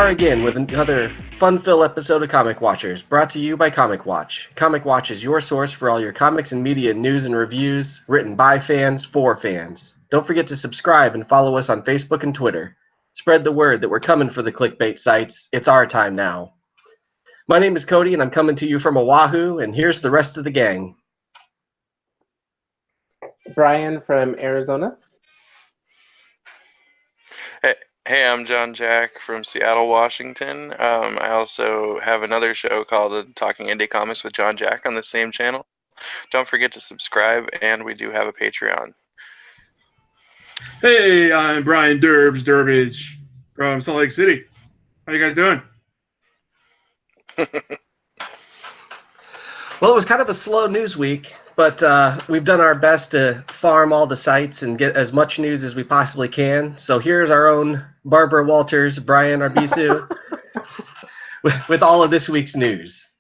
are again with another fun-filled episode of Comic Watchers, brought to you by Comic Watch. Comic Watch is your source for all your comics and media news and reviews, written by fans for fans. Don't forget to subscribe and follow us on Facebook and Twitter. Spread the word that we're coming for the clickbait sites. It's our time now. My name is Cody, and I'm coming to you from Oahu, and here's the rest of the gang. Brian from Arizona. Hey, I'm John Jack from Seattle, Washington. I also have another show called Talking Indie Comics with John Jack on the same channel. Don't forget to subscribe, and we do have a Patreon. Hey, I'm Brian Durbage from Salt Lake City. How you guys doing? Well, it was kind of a slow news week, but we've done our best to farm all the sites and get as much news as we possibly can. So here's our own Barbara Walters, Brian Arbizu, with all of this week's news.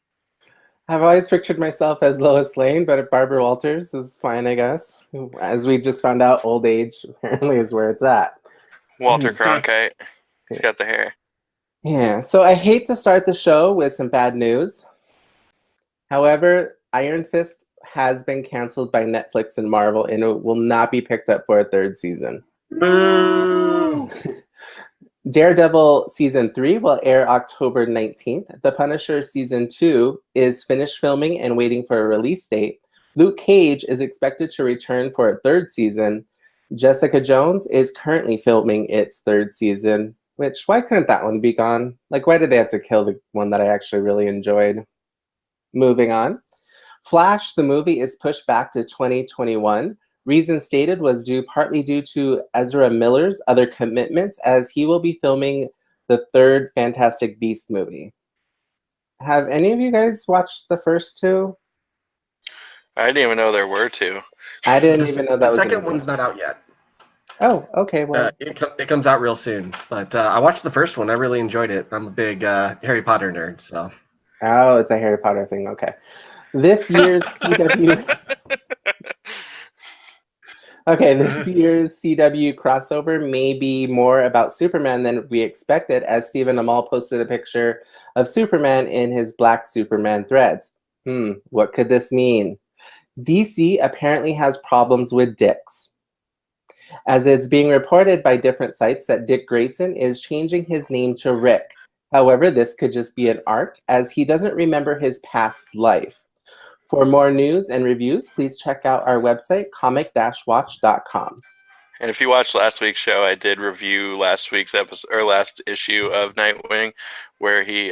I've always pictured myself as Lois Lane, but Barbara Walters is fine, I guess. As we just found out, old age apparently is where it's at. Walter Cronkite. He's got the hair. Yeah, so I hate to start the show with some bad news. However, Iron Fist has been canceled by Netflix and Marvel, and it will not be picked up for a third season. Boo! Daredevil Season 3 will air October 19th. The Punisher Season 2 is finished filming and waiting for a release date. Luke Cage is expected to return for a third season. Jessica Jones is currently filming its third season, which, why couldn't that one be gone? Like, why did they have to kill the one that I actually really enjoyed? Moving on. Flash, the movie, is pushed back to 2021. Reason stated was partly due to Ezra Miller's other commitments, as he will be filming the third Fantastic Beast movie. Have any of you guys watched the first two? I didn't even know there were two. I didn't even know that was The second one's not out yet. Oh, okay. Well, it comes out real soon. But I watched the first one. I really enjoyed it. I'm a big Harry Potter nerd, so. Oh, it's a Harry Potter thing. Okay. This year's CW. Okay, this year's CW crossover may be more about Superman than we expected, as Stephen Amell posted a picture of Superman in his Black Superman threads. What could this mean? DC apparently has problems with dicks, as it's being reported by different sites that Dick Grayson is changing his name to Rick. However, this could just be an arc, as he doesn't remember his past life. For more news and reviews, please check out our website, comic-watch.com. And if you watched last week's show, I did review last week's episode or last issue of Nightwing, where he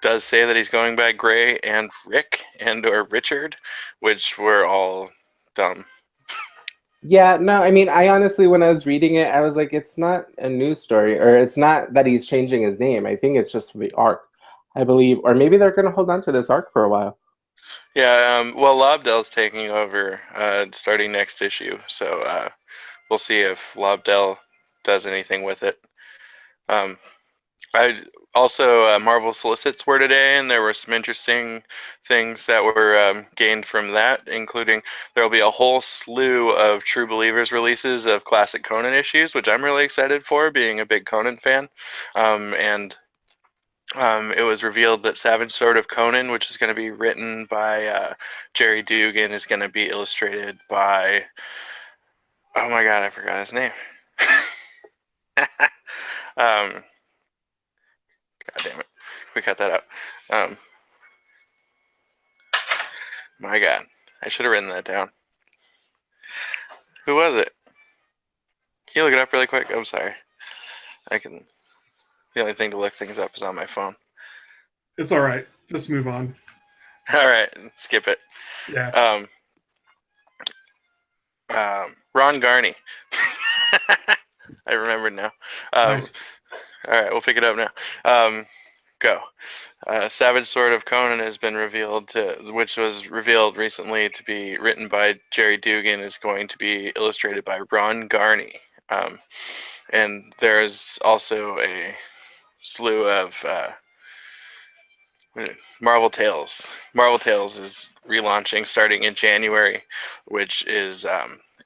does say that he's going by Gray and Rick or Richard, which were all dumb. Yeah, no, I mean, I honestly, when I was reading it, I was like, it's not a news story, or it's not that he's changing his name. I think it's just the arc, I believe. Or maybe they're going to hold on to this arc for a while. Yeah, well, Lobdell's taking over starting next issue, so we'll see if Lobdell does anything with it. I also, Marvel solicits were today, and there were some interesting things that were gained from that, including there will be a whole slew of True Believers releases of classic Conan issues, which I'm really excited for, being a big Conan fan. It was revealed that Savage Sword of Conan, which is going to be written by Jerry Dugan, is going to be illustrated by... Oh my god, I forgot his name. God damn it. We cut that out. My god. I should have written that down. Who was it? Can you look it up really quick? I'm sorry. The only thing to look things up is on my phone. It's all right. Just move on. All right. Skip it. Yeah. Ron Garney. I remembered now. Nice. All right, we'll pick it up now. Go. Savage Sword of Conan has been revealed, which was revealed recently to be written by Jerry Dugan, is going to be illustrated by Ron Garney. And there is also a slew of Marvel Tales. Marvel Tales is relaunching starting in January, which is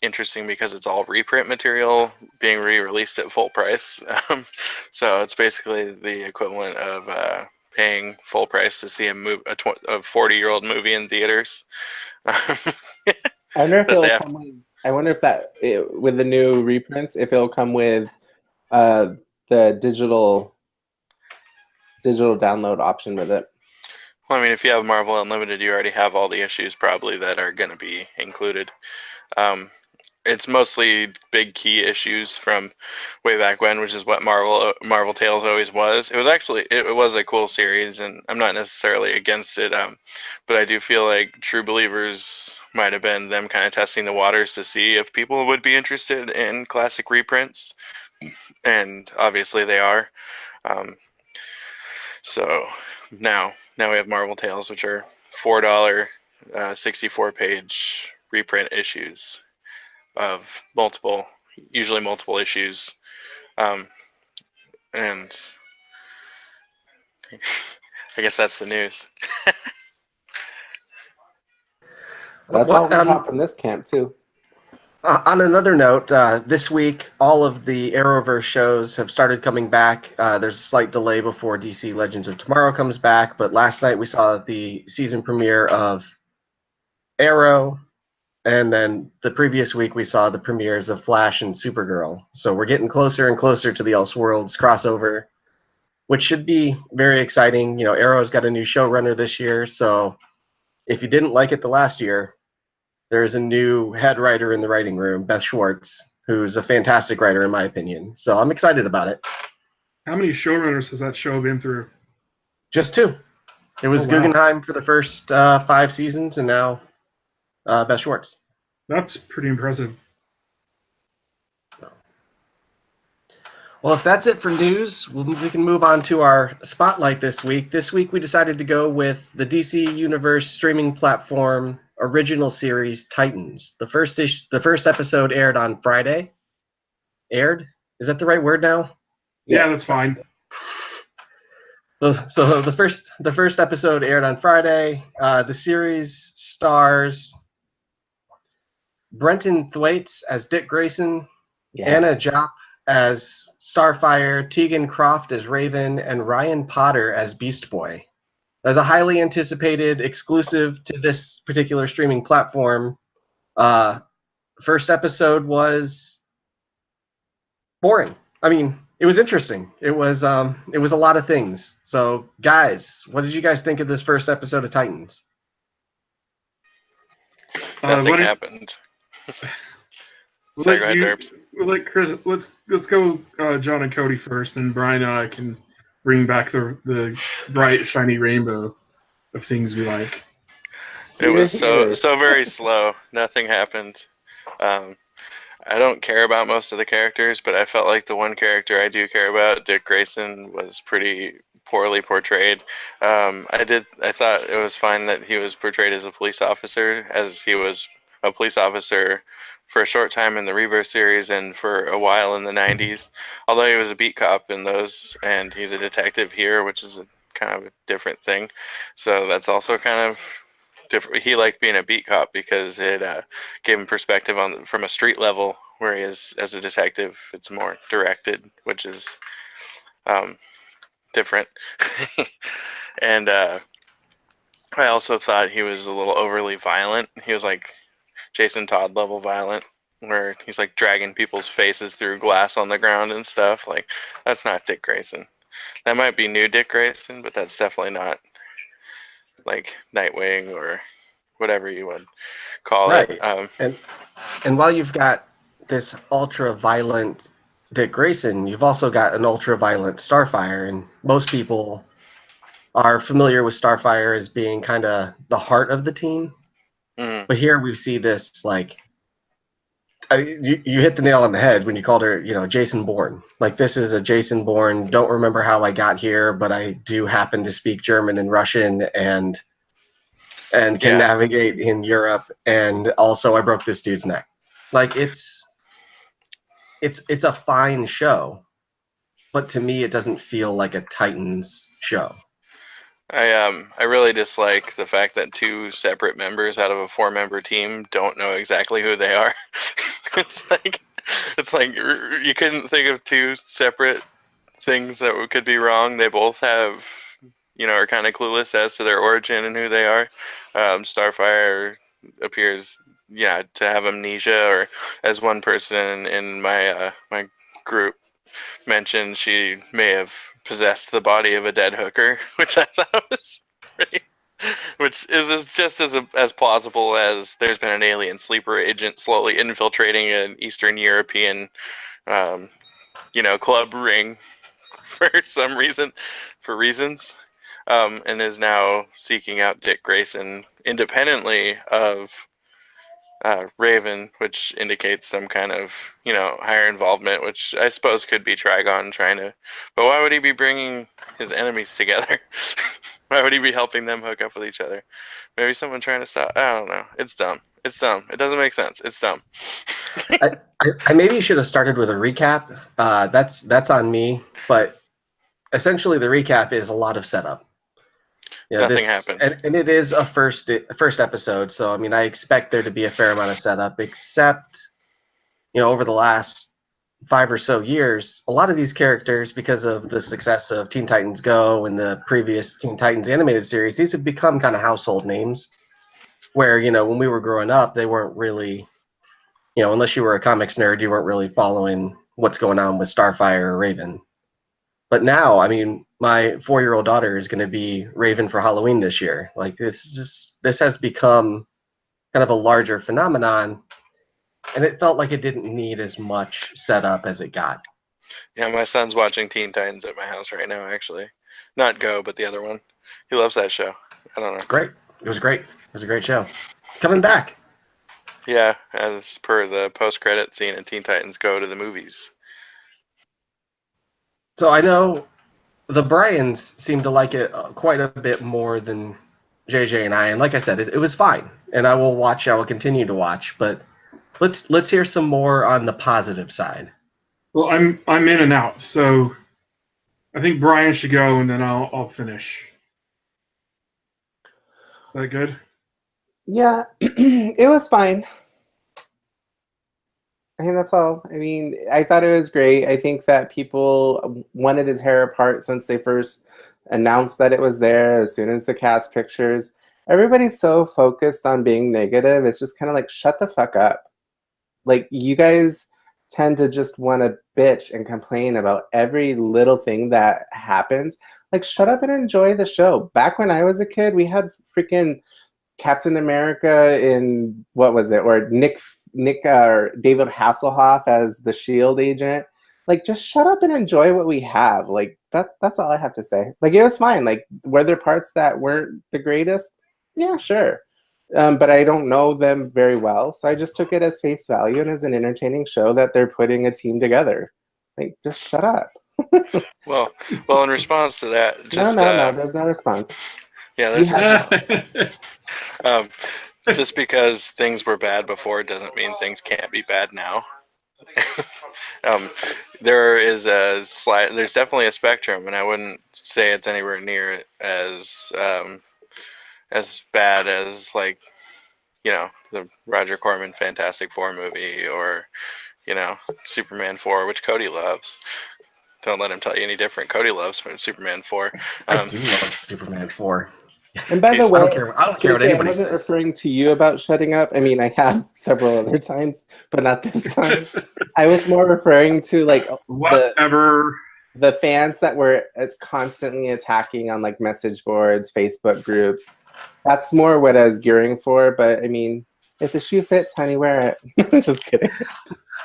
interesting because it's all reprint material being re-released at full price. So it's basically the equivalent of paying full price to see a 40-year-old movie in theaters. I wonder if That they it'll have- come with, I wonder if with the new reprints, if it'll come with the digital download option with it. Well, I mean, if you have Marvel Unlimited, you already have all the issues probably that are going to be included. It's mostly big key issues from way back when, which is what Marvel Tales always was. It was a cool series, and I'm not necessarily against it. But I do feel like True Believers might have been them kind of testing the waters to see if people would be interested in classic reprints, and obviously they are. So now we have Marvel Tales, which are $4, 64-page reprint issues of usually multiple issues, and I guess that's the news. That's all we have from this camp too. On another note, this week all of the Arrowverse shows have started coming back. There's a slight delay before DC Legends of Tomorrow comes back, but last night we saw the season premiere of Arrow. And then the previous week, we saw the premieres of Flash and Supergirl. So we're getting closer and closer to the Elseworlds crossover, which should be very exciting. You know, Arrow's got a new showrunner this year. So if you didn't like it the last year, there's a new head writer in the writing room, Beth Schwartz, who's a fantastic writer, in my opinion. So I'm excited about it. How many showrunners has that show been through? Just 2. It was Oh, wow. Guggenheim for the first 5 seasons, and now Beth Schwartz. That's pretty impressive. Well, if that's it for news, we can move on to our spotlight this week. This week we decided to go with the DC Universe streaming platform original series Titans. The first episode aired on Friday. Aired? Is that the right word now? Yeah, that's fine. So the first episode aired on Friday. The series stars Brenton Thwaites as Dick Grayson, Yes. Anna Jopp as Starfire, Tegan Croft as Raven, and Ryan Potter as Beast Boy. As a highly anticipated exclusive to this particular streaming platform, first episode was boring. I mean, it was interesting. It was a lot of things. So, guys, what did you guys think of this first episode of Titans? Nothing happened. Sorry, go ahead, Derbs. Chris, let's go John and Cody first, and Brian and I can bring back the bright, shiny rainbow of things we like. It was so very slow. Nothing happened. I don't care about most of the characters, but I felt like the one character I do care about, Dick Grayson, was pretty poorly portrayed. I thought it was fine that he was portrayed as a police officer, as he was a police officer for a short time in the Rebirth series and for a while in the 90s. Although he was a beat cop in those, and he's a detective here, which is kind of a different thing. So that's also kind of different. He liked being a beat cop because it gave him perspective from a street level, whereas as a detective, it's more directed, which is different. And I also thought he was a little overly violent. He was like Jason Todd level violent, where he's like dragging people's faces through glass on the ground and stuff. Like, that's not Dick Grayson. That might be new Dick Grayson, but that's definitely not like Nightwing or whatever you would call it. And while you've got this ultra violent Dick Grayson, you've also got an ultra violent Starfire, and most people are familiar with Starfire as being kind of the heart of the team. Mm. But here we see this, like, you hit the nail on the head when you called her, Jason Bourne. Like, this is a Jason Bourne, don't remember how I got here, but I do happen to speak German and Russian and can navigate in Europe, and also I broke this dude's neck. Like, it's a fine show, but to me it doesn't feel like a Titans show. I really dislike the fact that 2 separate members out of a 4-member team don't know exactly who they are. It's like you couldn't think of two separate things that could be wrong. They both have, are kind of clueless as to their origin and who they are. Starfire appears, to have amnesia, or as one person in my my group mentioned, she may have possessed the body of a dead hooker, which I thought was pretty. Which is just as plausible as there's been an alien sleeper agent slowly infiltrating an Eastern European, club ring for some reason, and is now seeking out Dick Grayson independently of Raven, which indicates some kind of, higher involvement, which I suppose could be Trigon trying to. But why would he be bringing his enemies together? Why would he be helping them hook up with each other? Maybe someone trying to stop. I don't know. It's dumb. It's dumb. It doesn't make sense. It's dumb. I maybe should have started with a recap. That's on me. But essentially, the recap is a lot of setup. Nothing happened, and it is a first episode. So I mean, I expect there to be a fair amount of setup. Except, over the last 5 or so years, a lot of these characters, because of the success of Teen Titans Go and the previous Teen Titans animated series, these have become kind of household names. Where, when we were growing up, they weren't really, unless you were a comics nerd, you weren't really following what's going on with Starfire or Raven. But now, I mean, my 4-year-old daughter is going to be Raven for Halloween this year. Like, this has become kind of a larger phenomenon. And it felt like it didn't need as much setup as it got. Yeah, my son's watching Teen Titans at my house right now, actually. Not Go, but the other one. He loves that show. I don't know. It's great. It was great. It was a great show. Coming back. Yeah, as per the post-credit scene in Teen Titans Go to the movies. So I know the Bryans seem to like it quite a bit more than JJ and I. And like I said, it was fine. And I will continue to watch. But let's hear some more on the positive side. Well, I'm in and out, so I think Brian should go, and then I'll finish. Is that good? Yeah, it was fine. I think that's all. I mean, I thought it was great. I think that people wanted his hair apart since they first announced that it was there, as soon as the cast pictures. Everybody's so focused on being negative. It's just kind of like, shut the fuck up. Like, you guys tend to just want to bitch and complain about every little thing that happens. Like, shut up and enjoy the show. Back when I was a kid, we had freaking Captain America in, what was it? Or Nick or David Hasselhoff as the SHIELD agent. Like, just shut up and enjoy what we have. Like, that's all I have to say. Like, it was fine. Like, were there parts that weren't the greatest? Yeah, sure. But I don't know them very well, so I just took it as face value and as an entertaining show that they're putting a team together. Like, just shut up. Well, in response to that, just no, there's no response. Yeah, there's just because things were bad before doesn't mean things can't be bad now. There's definitely a spectrum, and I wouldn't say it's anywhere near as bad as, like, the Roger Corman Fantastic Four movie, or Superman 4, which Cody loves. Don't let him tell you any different. Cody loves Superman 4. I do love Superman 4. And by the way, I don't care what anybody says. I wasn't referring to you about shutting up. I mean, I have several other times, but not this time. I was more referring to, like, the fans that were constantly attacking on, like, message boards, Facebook groups. That's more what I was gearing for. But I mean, if the shoe fits, honey, wear it. Just kidding.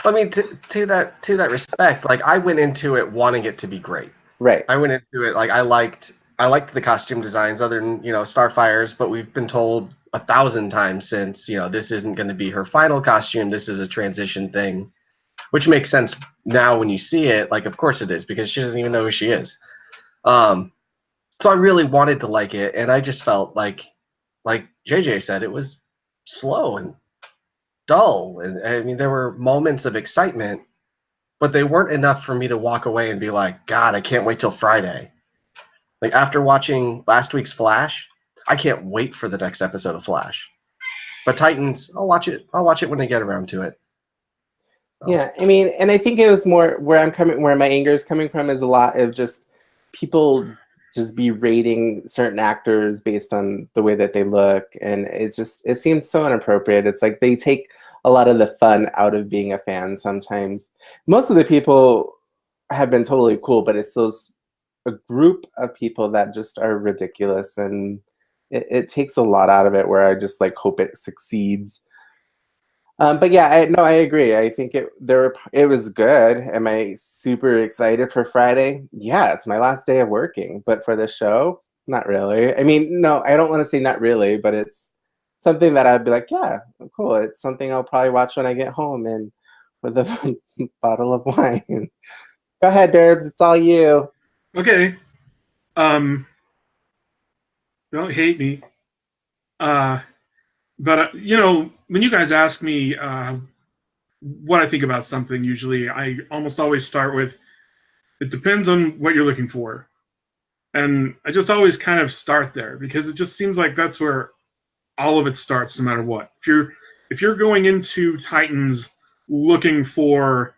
I mean, to that respect, like, I went into it wanting it to be great. Right. I went into it like I liked the costume designs, other than Starfire's, but we've been told 1,000 times since this isn't going to be her final costume. This is a transition thing, which makes sense now when you see it. Like, of course it is, because she doesn't even know who she is. So I really wanted to like it, and I just felt like JJ said, it was slow and dull. And I mean, there were moments of excitement, but they weren't enough for me to walk away and be like, God, I can't wait till Friday. Like, after watching last week's Flash, I can't wait for the next episode of Flash. But Titans, I'll watch it when I get around to it. Yeah, I mean, and I think it was more where my anger is coming from is a lot of just people just berating certain actors based on the way that they look, and it seems so inappropriate. It's like they take a lot of the fun out of being a fan sometimes. Most of the people have been totally cool, but it's a group of people that just are ridiculous, and it takes a lot out of it where I just like hope it succeeds. But yeah, I agree. I think it was good. Am I super excited for Friday? Yeah, it's my last day of working. But for the show, not really. I mean, no, I don't want to say not really, but it's something that I'd be like, yeah, cool. It's something I'll probably watch when I get home and with a bottle of wine. Go ahead, Derbs. It's all you. Okay. Don't hate me. But when you guys ask me what I think about something, usually I almost always start with, it depends on what you're looking for. And I just always kind of start there because it just seems like that's where all of it starts, no matter what. If you're going into Titans looking for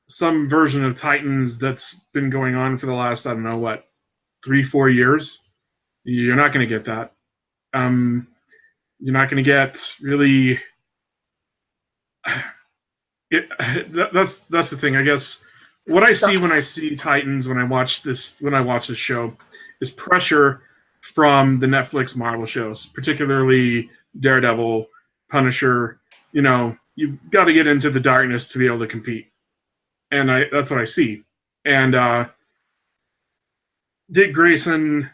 some version of Titans that's been going on for the last, I don't know what, 3-4 years, you're not going to get that. You're not going to get really. That's the thing, I guess. What I see when I see Titans, when I watch this show, is pressure from the Netflix Marvel shows, particularly Daredevil, Punisher. You've got to get into the darkness to be able to compete, and that's what I see. And Dick Grayson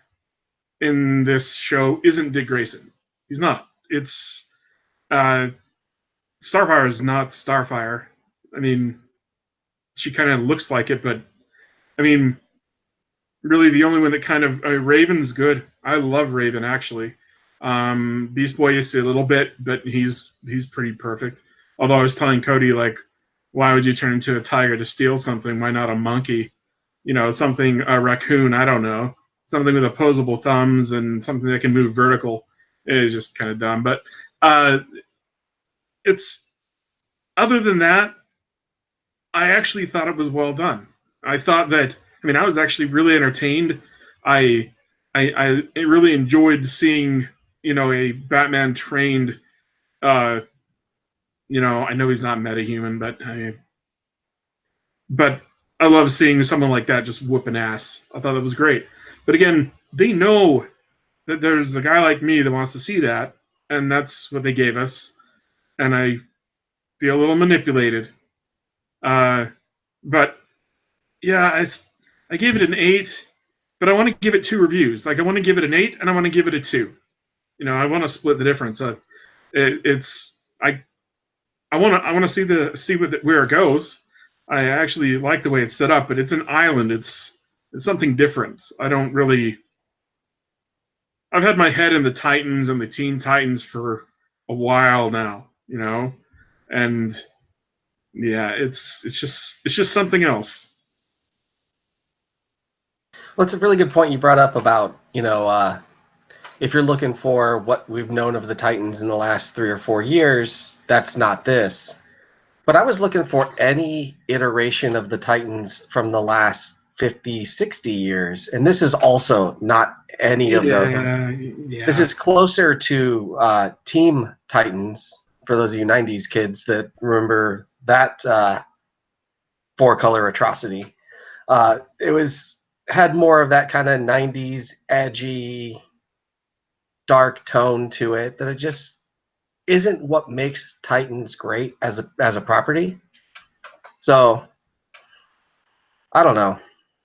in this show isn't Dick Grayson. He's not. It's Starfire is not Starfire. I mean, she kind of looks like it, but I mean, really the only one that kind of Raven's good. I love Raven actually. Beast Boy is a little bit, but he's pretty perfect. Although I was telling Cody, like, why would you turn into a tiger to steal something? Why not a monkey? Something, a raccoon, I don't know. Something with opposable thumbs and something that can move vertical. It's just kind of dumb. But it's, other than that, I actually thought it was well done. I thought that, I was actually really entertained. I really enjoyed seeing, a Batman trained, I know he's not metahuman, but I love seeing someone like that just whooping ass. I thought that was great. But again, they know that there's a guy like me that wants to see that, and that's what they gave us. And I feel a little manipulated. But yeah, I gave it an 8, but I want to give it 2 reviews. Like, I want to give it an 8 and I want to give it a 2. I want to split the difference. I want to see where it goes. I actually like the way it's set up, but it's an island. It's something different. I've had my head in the Titans and the Teen Titans for a while now, and yeah, it's just something else. Well, it's a really good point you brought up about, if you're looking for what we've known of the Titans in the last 3 or 4 years, that's not this. But I was looking for any iteration of the Titans from the last 50, 60 years, and this is also not any of those. Yeah. This is closer to Team Titans, for those of you 90s kids that remember that 4-color atrocity. It had more of that kind of 90s edgy, dark tone to it that it just isn't what makes Titans great as a property. So I don't know.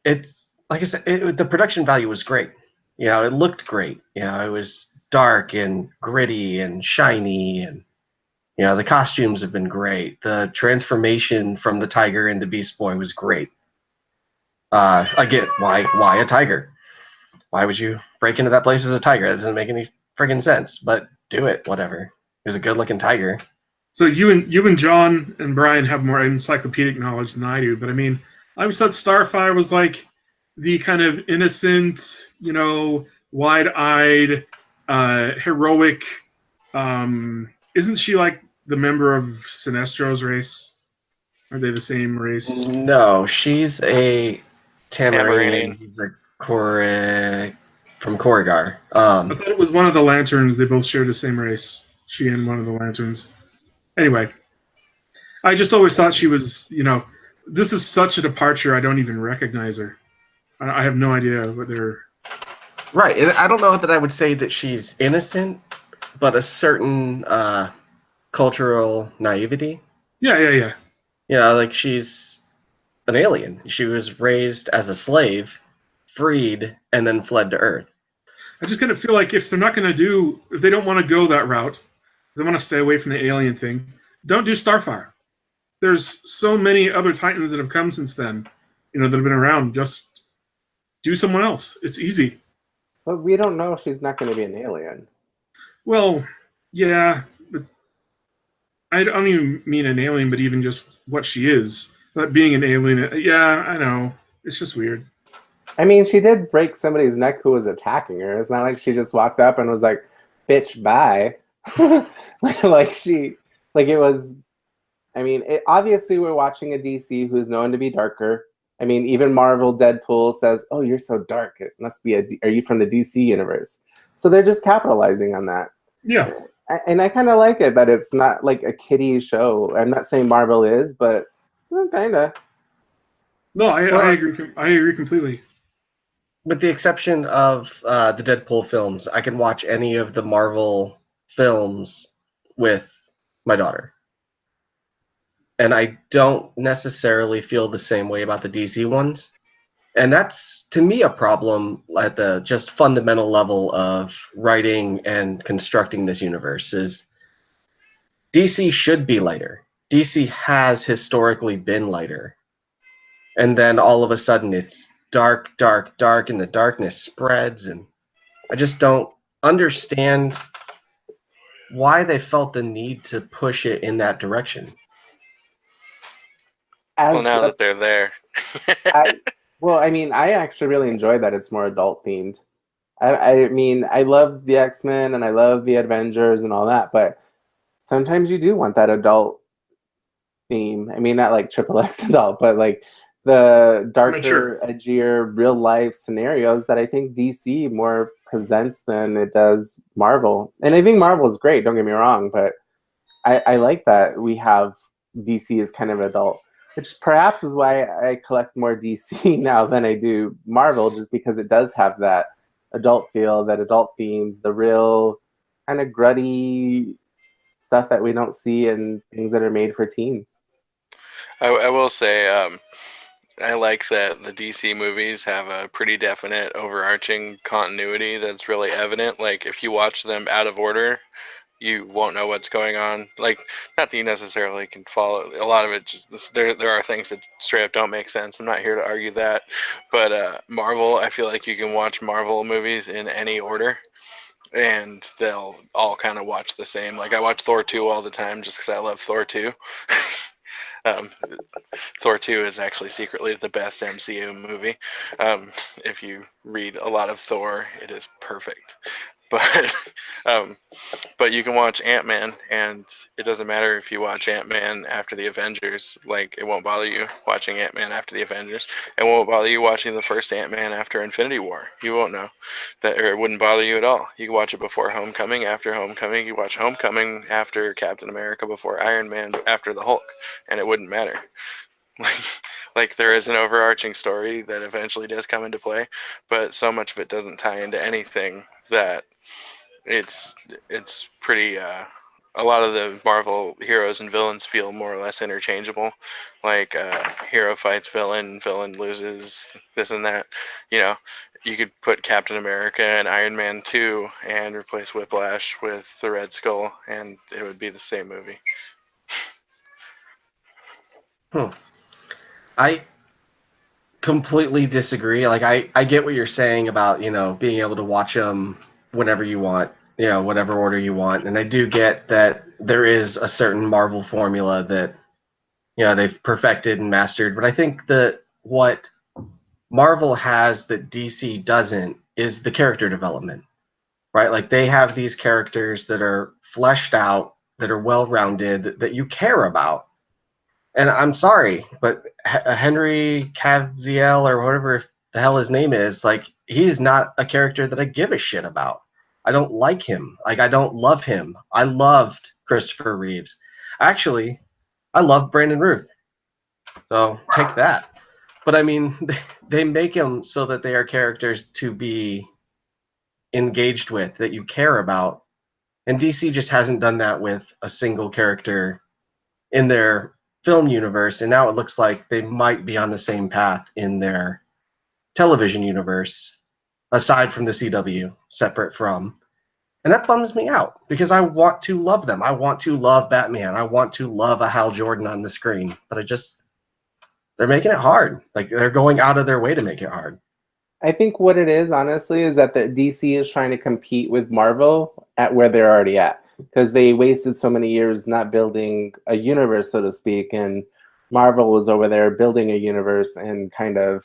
It's like I said, the production value was great. It looked great. It was dark and gritty and shiny, and the costumes have been great. The transformation from the tiger into Beast Boy was great. Again, why a tiger? Why would you break into that place as a tiger? That doesn't make any friggin' sense. But do it, whatever. It was a good-looking tiger. So you and John and Brian have more encyclopedic knowledge than I do, but I always thought Starfire was like the kind of innocent, wide-eyed, heroic. Isn't she like the member of Sinestro's race? Are they the same race? No, she's a Tamaranian. Tamaranian. He's a from Korrigar. I thought it was one of the lanterns. They both share the same race. She and one of the lanterns. Anyway, I just always thought she was, this is such a departure. I don't even recognize her. I have no idea what they're. Right, and I don't know that I would say that she's innocent, but a certain cultural naivety. Yeah. Like she's an alien. She was raised as a slave, freed, and then fled to Earth. I just kind of feel like if they're not going to if they don't want to go that route, they want to stay away from the alien thing, don't do Starfire. There's so many other Titans that have come since then, that have been around. Just do someone else. It's easy. But we don't know if she's not going to be an alien. Well, yeah, but I don't even mean an alien, but even just what she is. But being an alien, yeah, I know. It's just weird. I mean, she did break somebody's neck who was attacking her. It's not like she just walked up and was like, bitch, bye. It was, obviously we're watching a DC who's known to be darker. I mean, even Marvel Deadpool says, oh, you're so dark. It must be are you from the DC universe? So they're just capitalizing on that. Yeah. And I kind of like it that it's not like a kiddie show. I'm not saying Marvel is, but kind of. No, I agree. I agree completely. With the exception of the Deadpool films, I can watch any of the Marvel films with my daughter. And I don't necessarily feel the same way about the DC ones. And that's, to me, a problem at the just fundamental level of writing and constructing this universe. Is DC should be lighter. DC has historically been lighter. And then all of a sudden it's dark, and the darkness spreads. And I just don't understand why they felt the need to push it in that direction. Well, now that they're there. I actually really enjoy that it's more adult themed. I love the X-Men and I love the Avengers and all that, but sometimes you do want that adult theme. I mean, not like XXX adult, but like the darker, edgier, real life scenarios that I think DC more presents than it does Marvel. And I think Marvel is great, don't get me wrong, but I like that we have DC as kind of adult, which perhaps is why I collect more DC now than I do Marvel, just because it does have that adult feel, that adult themes, the real kind of gruddy stuff that we don't see in things that are made for teens. I will say, I like that the DC movies have a pretty definite overarching continuity that's really evident. Like, if you watch them out of order, you won't know what's going on. Like, not that you necessarily can follow a lot of it. Just, there are things that straight up don't make sense. I'm not here to argue that. But Marvel, I feel like you can watch Marvel movies in any order, and they'll all kind of watch the same. Like, I watch Thor 2 all the time just because I love Thor 2. Thor 2 is actually secretly the best MCU movie. If you read a lot of Thor, it is perfect. But you can watch Ant-Man, and it doesn't matter if you watch Ant-Man after the Avengers. Like, it won't bother you watching Ant-Man after the Avengers. It won't bother you watching the first Ant-Man after Infinity War. You won't know that, or it wouldn't bother you at all. You can watch it before Homecoming, after Homecoming. You watch Homecoming after Captain America, before Iron Man, after the Hulk, and it wouldn't matter. Like, there is an overarching story that eventually does come into play, but so much of it doesn't tie into anything that it's pretty a lot of the Marvel heroes and villains feel more or less interchangeable. Like, hero fights villain, villain loses, this and that. You could put Captain America and Iron Man 2 and replace Whiplash with the Red Skull, and it would be the same movie. I completely disagree. Like, I get what you're saying about, being able to watch them whenever you want, whatever order you want. And I do get that there is a certain Marvel formula that, they've perfected and mastered. But I think that what Marvel has that DC doesn't is the character development, right? Like, they have these characters that are fleshed out, that are well-rounded, that you care about. And I'm sorry, but Henry Cavill or whatever the hell his name is, like, he's not a character that I give a shit about. I don't like him. Like, I don't love him. I loved Christopher Reeves. Actually, I love Brandon Ruth. So take that. But I mean, they make them so that they are characters to be engaged with, that you care about. And DC just hasn't done that with a single character in their film universe. And now it looks like they might be on the same path in their television universe, aside from the CW, separate from. And that bums me out because I want to love them. I want to love Batman. I want to love a Hal Jordan on the screen. But they're making it hard. Like, they're going out of their way to make it hard. I think what it is, honestly, is that the DC is trying to compete with Marvel at where they're already at, because they wasted so many years not building a universe, so to speak, and Marvel was over there building a universe and kind of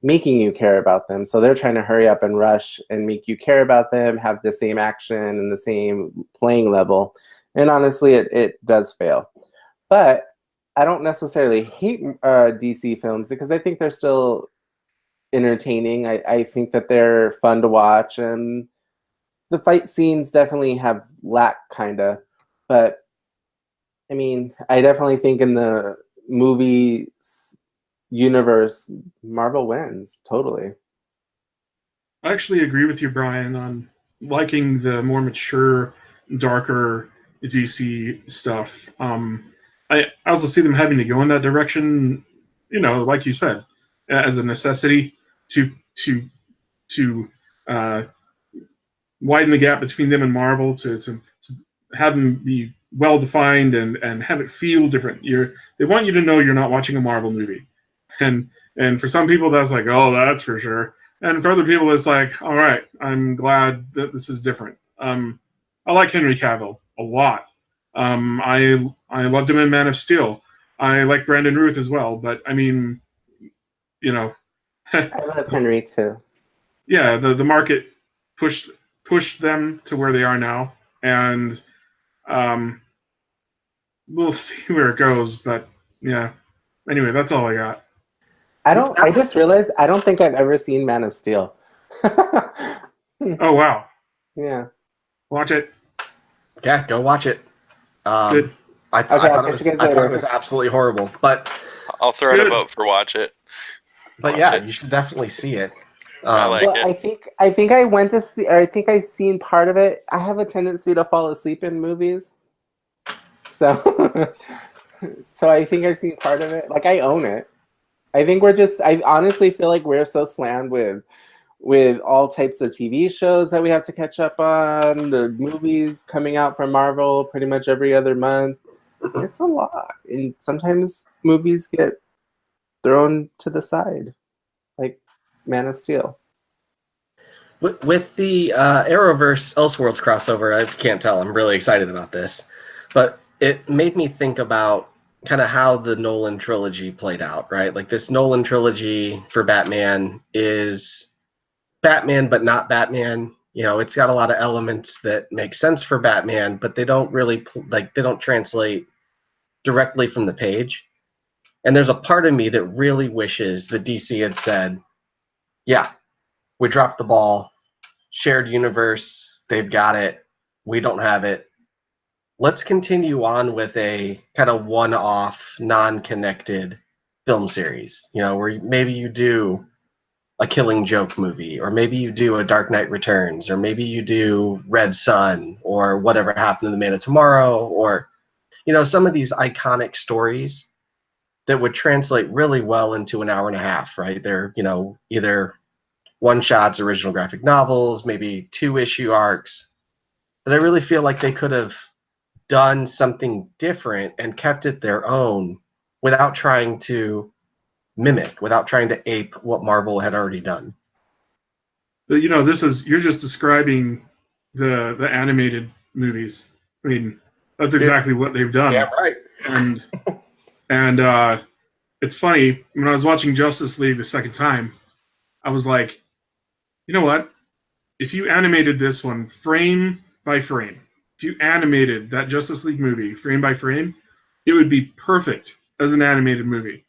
making you care about them. So they're trying to hurry up and rush and make you care about them, have the same action and the same playing level. And honestly, it does fail. But I don't necessarily hate DC films because I think they're still entertaining. I think that they're fun to watch, and the fight scenes definitely have lack, kind of. But I mean, I definitely think in the movie universe, Marvel wins totally. I actually agree with you, Brian, on liking the more mature, darker DC stuff. I also see them having to go in that direction, like you said, as a necessity to widen the gap between them and Marvel, to have them be well defined and have it feel different. They want you to know you're not watching a Marvel movie, and for some people that's like, oh, that's for sure, and for other people it's like, all right, I'm glad that this is different. I like Henry Cavill a lot. I loved him in Man of Steel. I like Brandon Ruth as well, but I mean, I love Henry too. Yeah, the market pushed them to where they are now, and we'll see where it goes. But yeah, anyway, that's all I got. I just realized I don't think I've ever seen Man of Steel. Oh wow! Yeah, watch it. Yeah, go watch it. Good. I thought it was absolutely horrible, but I'll throw in a vote for watch it. But yeah, you should definitely see it. I like it. I think I went to see, or I think I've seen part of it. I have a tendency to fall asleep in movies, so so I think I've seen part of it. Like, I own it. I think I honestly feel like we're so slammed with all types of TV shows that we have to catch up on, the movies coming out from Marvel pretty much every other month. It's a lot, and sometimes movies get thrown to the side, like Man of Steel. With the Arrowverse Elseworlds crossover, I can't tell. I'm really excited about this. But it made me think about kind of how the Nolan trilogy played out, right? Like, this Nolan trilogy for Batman is Batman, but not Batman. It's got a lot of elements that make sense for Batman, but they don't really, they don't translate directly from the page. And there's a part of me that really wishes the DC had said, yeah, we dropped the ball, shared universe, they've got it, we don't have it. Let's continue on with a kind of one-off, non-connected film series, where maybe you do a Killing Joke movie, or maybe you do a Dark Knight Returns, or maybe you do Red Sun, or Whatever Happened to the Man of Tomorrow, or, some of these iconic stories that would translate really well into an hour and a half, right? They're, either one-shots, original graphic novels, maybe 2-issue arcs. But I really feel like they could have done something different and kept it their own without trying to mimic, without trying to ape what Marvel had already done. But you're just describing the animated movies. I mean, that's exactly what they've done. Yeah, right. And it's funny, when I was watching Justice League the second time, I was like, you know what? If you animated this one frame by frame, if you animated that Justice League movie frame by frame, it would be perfect as an animated movie.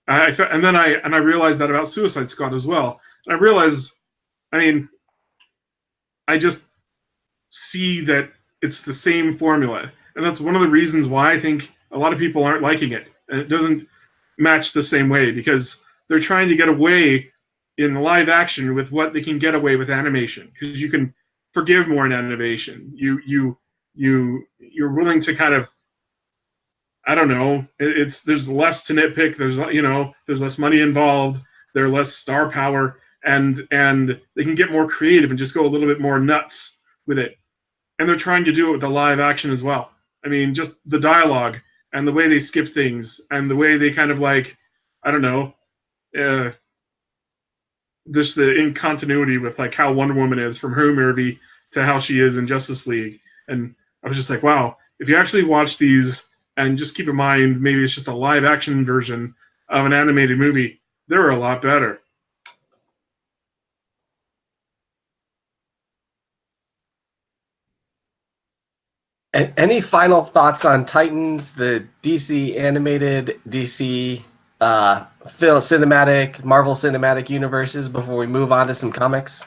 And then I realized that about Suicide Squad as well. And I realized, I mean, I just see that it's the same formula, and that's one of the reasons why I think a lot of people aren't liking it, and it doesn't match the same way, because they're trying to get away in live action with what they can get away with animation, because you can forgive more in animation. You're willing to kind of, I don't know, there's less to nitpick. There's less money involved. There's less star power, and they can get more creative and just go a little bit more nuts with it. And they're trying to do it with the live action as well. I mean, just the dialogue and the way they skip things and the way they kind of like, I don't know, just the in continuity with like how Wonder Woman is from her movie to how she is in Justice League. And I was just like, wow, if you actually watch these and just keep in mind, maybe it's just a live action version of an animated movie, they're a lot better. Any final thoughts on Titans, the DC animated, DC film cinematic, Marvel Cinematic Universes before we move on to some comics?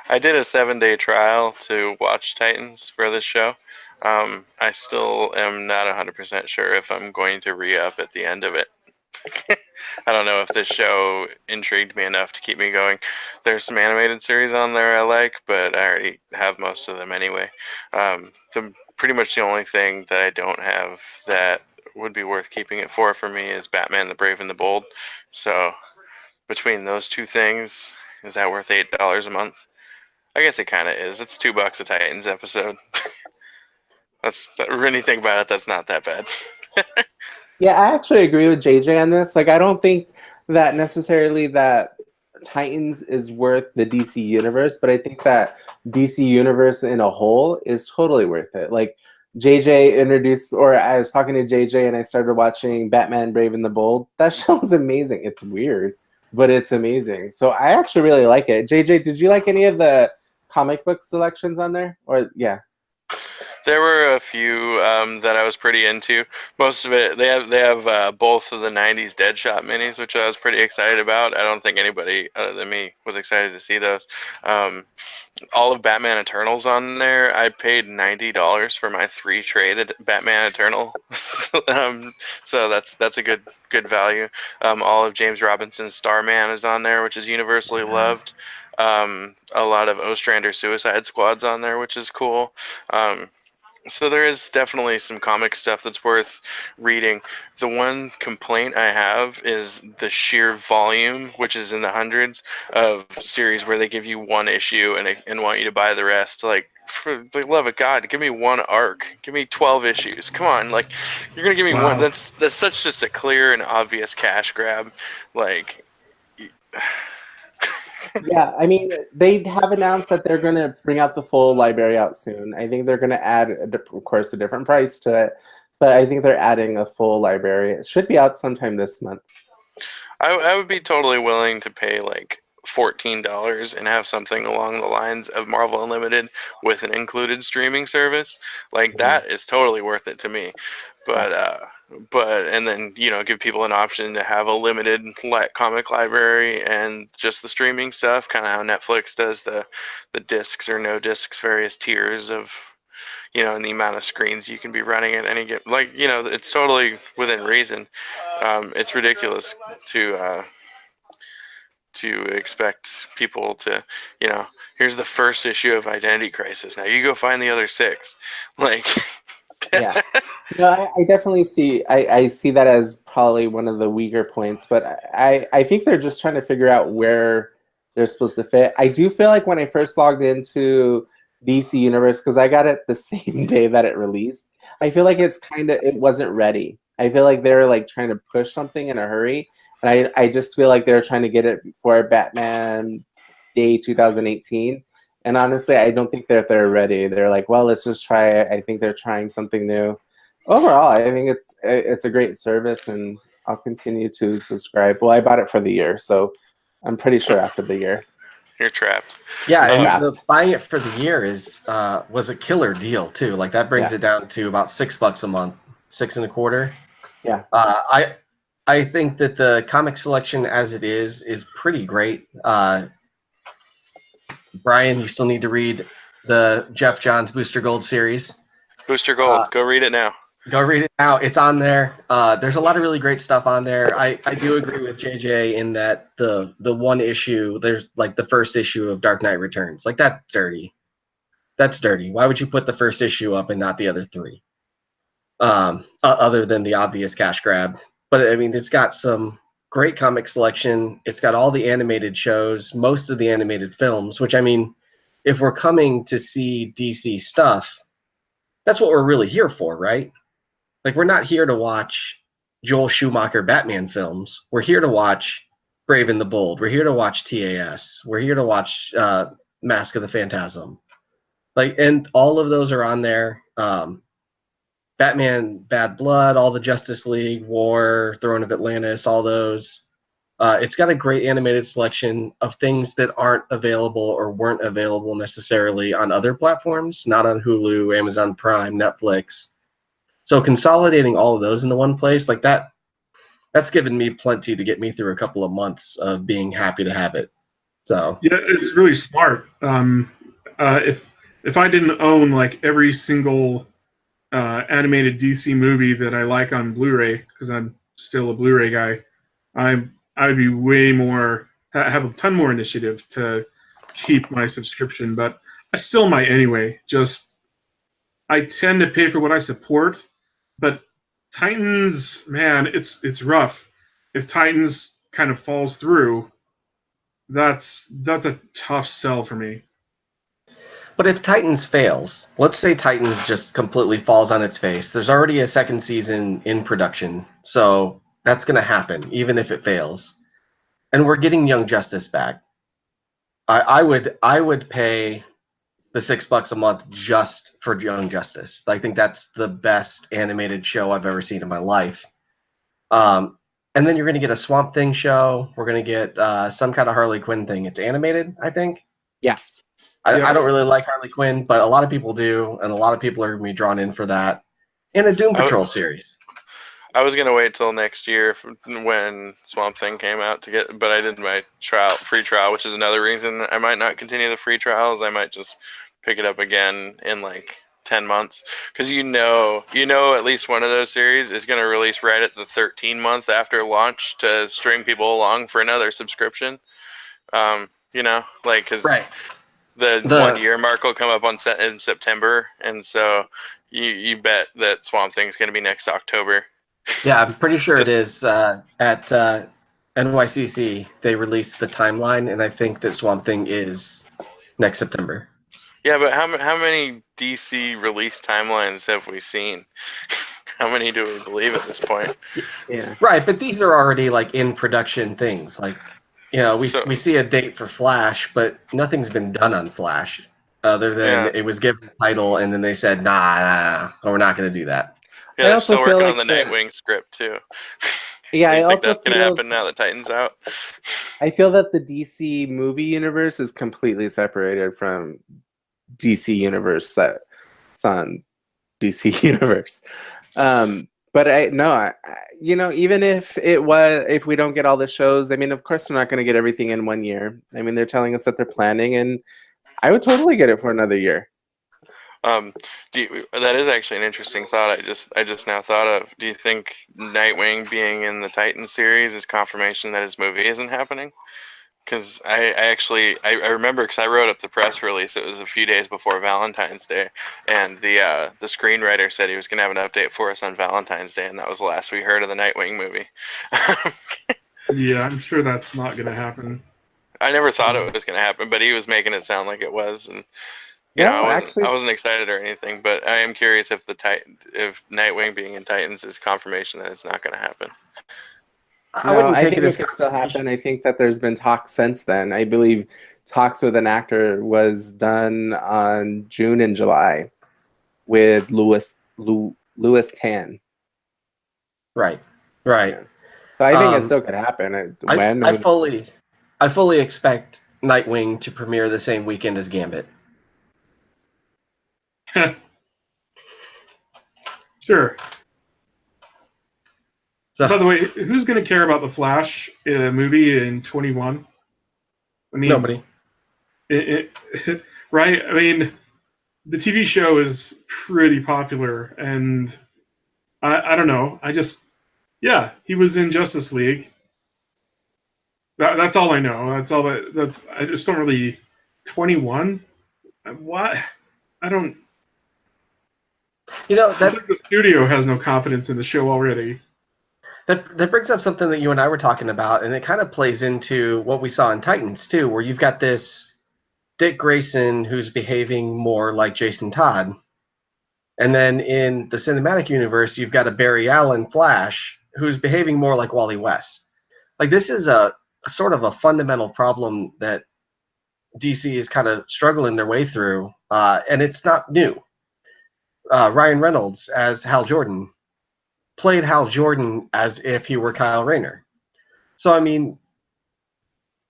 I did a 7-day trial to watch Titans for this show. I still am not 100% sure if I'm going to re-up at the end of it. I don't know if this show intrigued me enough to keep me going. There's some animated series on there I like, but I already have most of them anyway. Pretty much the only thing that I don't have that would be worth keeping it for me is Batman the Brave and the Bold. So between those two things, is that worth $8 a month? I guess it kind of is. It's $2 a Titans episode. When you think about it, that's not that bad. Yeah, I actually agree with JJ on this. Like, I don't think that necessarily that Titans is worth the DC universe, but I think that DC universe in a whole is totally worth it. Like, JJ introduced, or I was talking to JJ and I started watching Batman Brave and the Bold. That show is amazing. It's weird, but it's amazing. So I actually really like it. JJ, did you like any of the comic book selections on there? Or yeah. There were a few that I was pretty into. Most of it, they have both of the '90s Deadshot minis, which I was pretty excited about. I don't think anybody other than me was excited to see those. All of Batman Eternals on there. I paid $90 for my 3 traded Batman Eternal, so that's a good value. All of James Robinson's Starman is on there, which is universally loved. A lot of Ostrander Suicide Squad's on there, which is cool. So there is definitely some comic stuff that's worth reading. The one complaint I have is the sheer volume, which is in the hundreds, of series where they give you one issue and want you to buy the rest. Like, for the love of God, give me one arc. Give me 12 issues. Come on, like, you're gonna give me one. That's such just a clear and obvious cash grab. Like. Yeah, I mean, they have announced that they're going to bring out the full library out soon. I think they're going to add, of course, a different price to it, but I think they're adding a full library. It should be out sometime this month. I would be totally willing to pay like $14 and have something along the lines of Marvel Unlimited with an included streaming service. Like, that is totally worth it to me. But and then, give people an option to have a limited comic library and just the streaming stuff, kind of how Netflix does the discs or no discs, various tiers of, and the amount of screens you can be running at any given. Like, it's totally within reason. It's ridiculous to expect people to, here's the first issue of Identity Crisis. Now you go find the other 6. Like. Yeah, no, I definitely see. I see that as probably one of the weaker points, but I think they're just trying to figure out where they're supposed to fit. I do feel like when I first logged into DC Universe, because I got it the same day that it released, I feel like it wasn't ready. I feel like they're like trying to push something in a hurry, and I just feel like they're trying to get it before Batman Day 2018. And honestly, I don't think they're ready. They're like, well, let's just try it. I think they're trying something new. Overall, I think it's a great service, and I'll continue to subscribe. Well, I bought it for the year, so I'm pretty sure after the year. You're trapped. Yeah, and buying it for the year was a killer deal too. Like, that brings it down to about $6 a month, $6.25. Yeah. I think that the comic selection as it is pretty great. Brian, you still need to read the Jeff Johns Booster Gold series. Booster Gold. Go read it now. Go read it now. It's on there. There's a lot of really great stuff on there. I do agree with JJ in that the one issue, there's like the first issue of Dark Knight Returns. Like, that's dirty. That's dirty. Why would you put the first issue up and not the other three? Other than the obvious cash grab. But I mean, it's got some great comic selection. It's got all the animated shows, most of the animated films, which, I mean, if we're coming to see DC stuff, that's what we're really here for, right? Like, we're not here to watch Joel Schumacher Batman films. We're here to watch Brave and the Bold. We're here to watch TAS. We're here to watch Mask of the Phantasm. Like, and all of those are on there. Batman Bad Blood, all the Justice League, War, Throne of Atlantis, all those. It's got a great animated selection of things that aren't available or weren't available necessarily on other platforms, not on Hulu, Amazon Prime, Netflix. So consolidating all of those into one place, like that's given me plenty to get me through a couple of months of being happy to have it. So Yeah, it's really smart. If I didn't own like every single animated DC movie that I like on Blu-ray, because I'm still a Blu-ray guy, I'd be way more, have a ton more initiative to keep my subscription, but I still might anyway. Just I tend to pay for what I support, but Titans, man, it's rough. If Titans kind of falls through, that's a tough sell for me. but if Titans fails, let's say Titans just completely falls on its face. There's already a second season in production, so that's going to happen, even if it fails. And we're getting Young Justice back. I would pay the $6 a month just for Young Justice. I think that's the best animated show I've ever seen in my life. And then you're going to get a Swamp Thing show. We're going to get some kind of Harley Quinn thing. It's animated, I think. Yeah. I don't really like Harley Quinn, but a lot of people do, and a lot of people are going to be drawn in for that. And a Doom Patrol series. I was gonna wait till next year when Swamp Thing came out but I did my free trial, which is another reason I might not continue the free trials. I might just pick it up again in like 10 months, because you know at least one of those series is going to release right at the 13 month after launch to string people along for another subscription. Because Right. the 1 year mark will come up in September, and so you bet that Swamp Thing's going to be next October. Yeah, I'm pretty sure it is. At NYCC, they released the timeline, and I think that Swamp Thing is next September. Yeah, but how many DC release timelines have we seen? How many do we believe at this point? Yeah. Right, but these are already like in production things. Like, we see a date for Flash, but nothing's been done on Flash other than it was given a title, and then they said, nah, we're not going to do that. Yeah, they're still working on the Nightwing script too. Yeah, I think also that's gonna happen now that Titan's out. I feel that the DC movie universe is completely separated from DC universe that's on DC universe. But even if we don't get all the shows, I mean, of course we're not going to get everything in 1 year. I mean, they're telling us that they're planning, and I would totally get it for another year. That is actually an interesting thought. I just now thought of. Do you think Nightwing being in the Titan series is confirmation that his movie isn't happening? Because I remember, because I wrote up the press release. It was a few days before Valentine's Day, and the screenwriter said he was going to have an update for us on Valentine's Day, and that was the last we heard of the Nightwing movie. Yeah, I'm sure that's not going to happen. I never thought it was going to happen, but he was making it sound like it was, and I wasn't excited or anything. But I am curious if if Nightwing being in Titans is confirmation that it's not going to happen. I think it could still happen. I think that there's been talk since then. I believe talks with an actor was done on June and July with Louis Tan. Right. So I think it still could happen. I fully expect Nightwing to premiere the same weekend as Gambit. Sure. So, by the way, who's going to care about the Flash movie in 21? I mean, nobody. Right? I mean, the TV show is pretty popular, and I don't know. Yeah, he was in Justice League. That's all I know. I just don't really. 21? What? I don't. It's That like the studio has no confidence in the show already. that brings up something that you and I were talking about, and it kind of plays into what we saw in Titans too, where you've got this Dick Grayson who's behaving more like Jason Todd. And then in the cinematic universe, you've got a Barry Allen Flash who's behaving more like Wally West. Like, this is a sort of a fundamental problem that DC is kind of struggling their way through, and it's not new. Ryan Reynolds as Hal Jordan played Hal Jordan as if he were Kyle Rayner. So, I mean,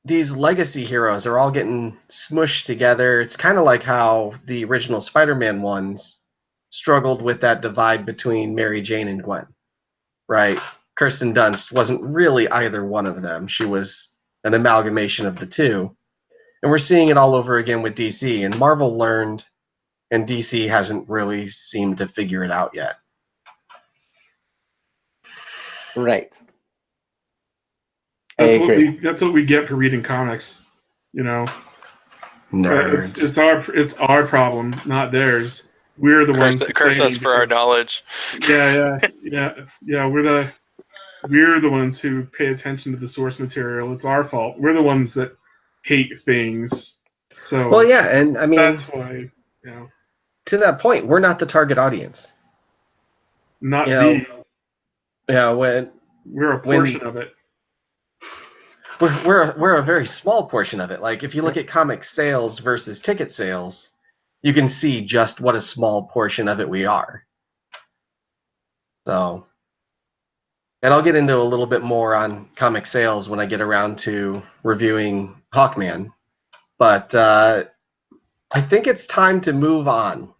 these legacy heroes are all getting smushed together. It's kind of like how the original Spider-Man ones struggled with that divide between Mary Jane and Gwen, right? Kirsten Dunst wasn't really either one of them. She was an amalgamation of the two. And we're seeing it all over again with DC. And Marvel learned, and DC hasn't really seemed to figure it out yet. Right. That's what we get for reading comics, you know. Nerds. It's our problem, not theirs. We're the ones that curse us for our knowledge. Yeah. We're the ones who pay attention to the source material. It's our fault. We're the ones that hate things. So well, yeah, and I mean that's why, to that point, we're not the target audience. Not when we're a portion of it. We're a very small portion of it. Like, if you look at comic sales versus ticket sales, you can see just what a small portion of it we are. So, and I'll get into a little bit more on comic sales when I get around to reviewing Hawkman. But I think it's time to move on.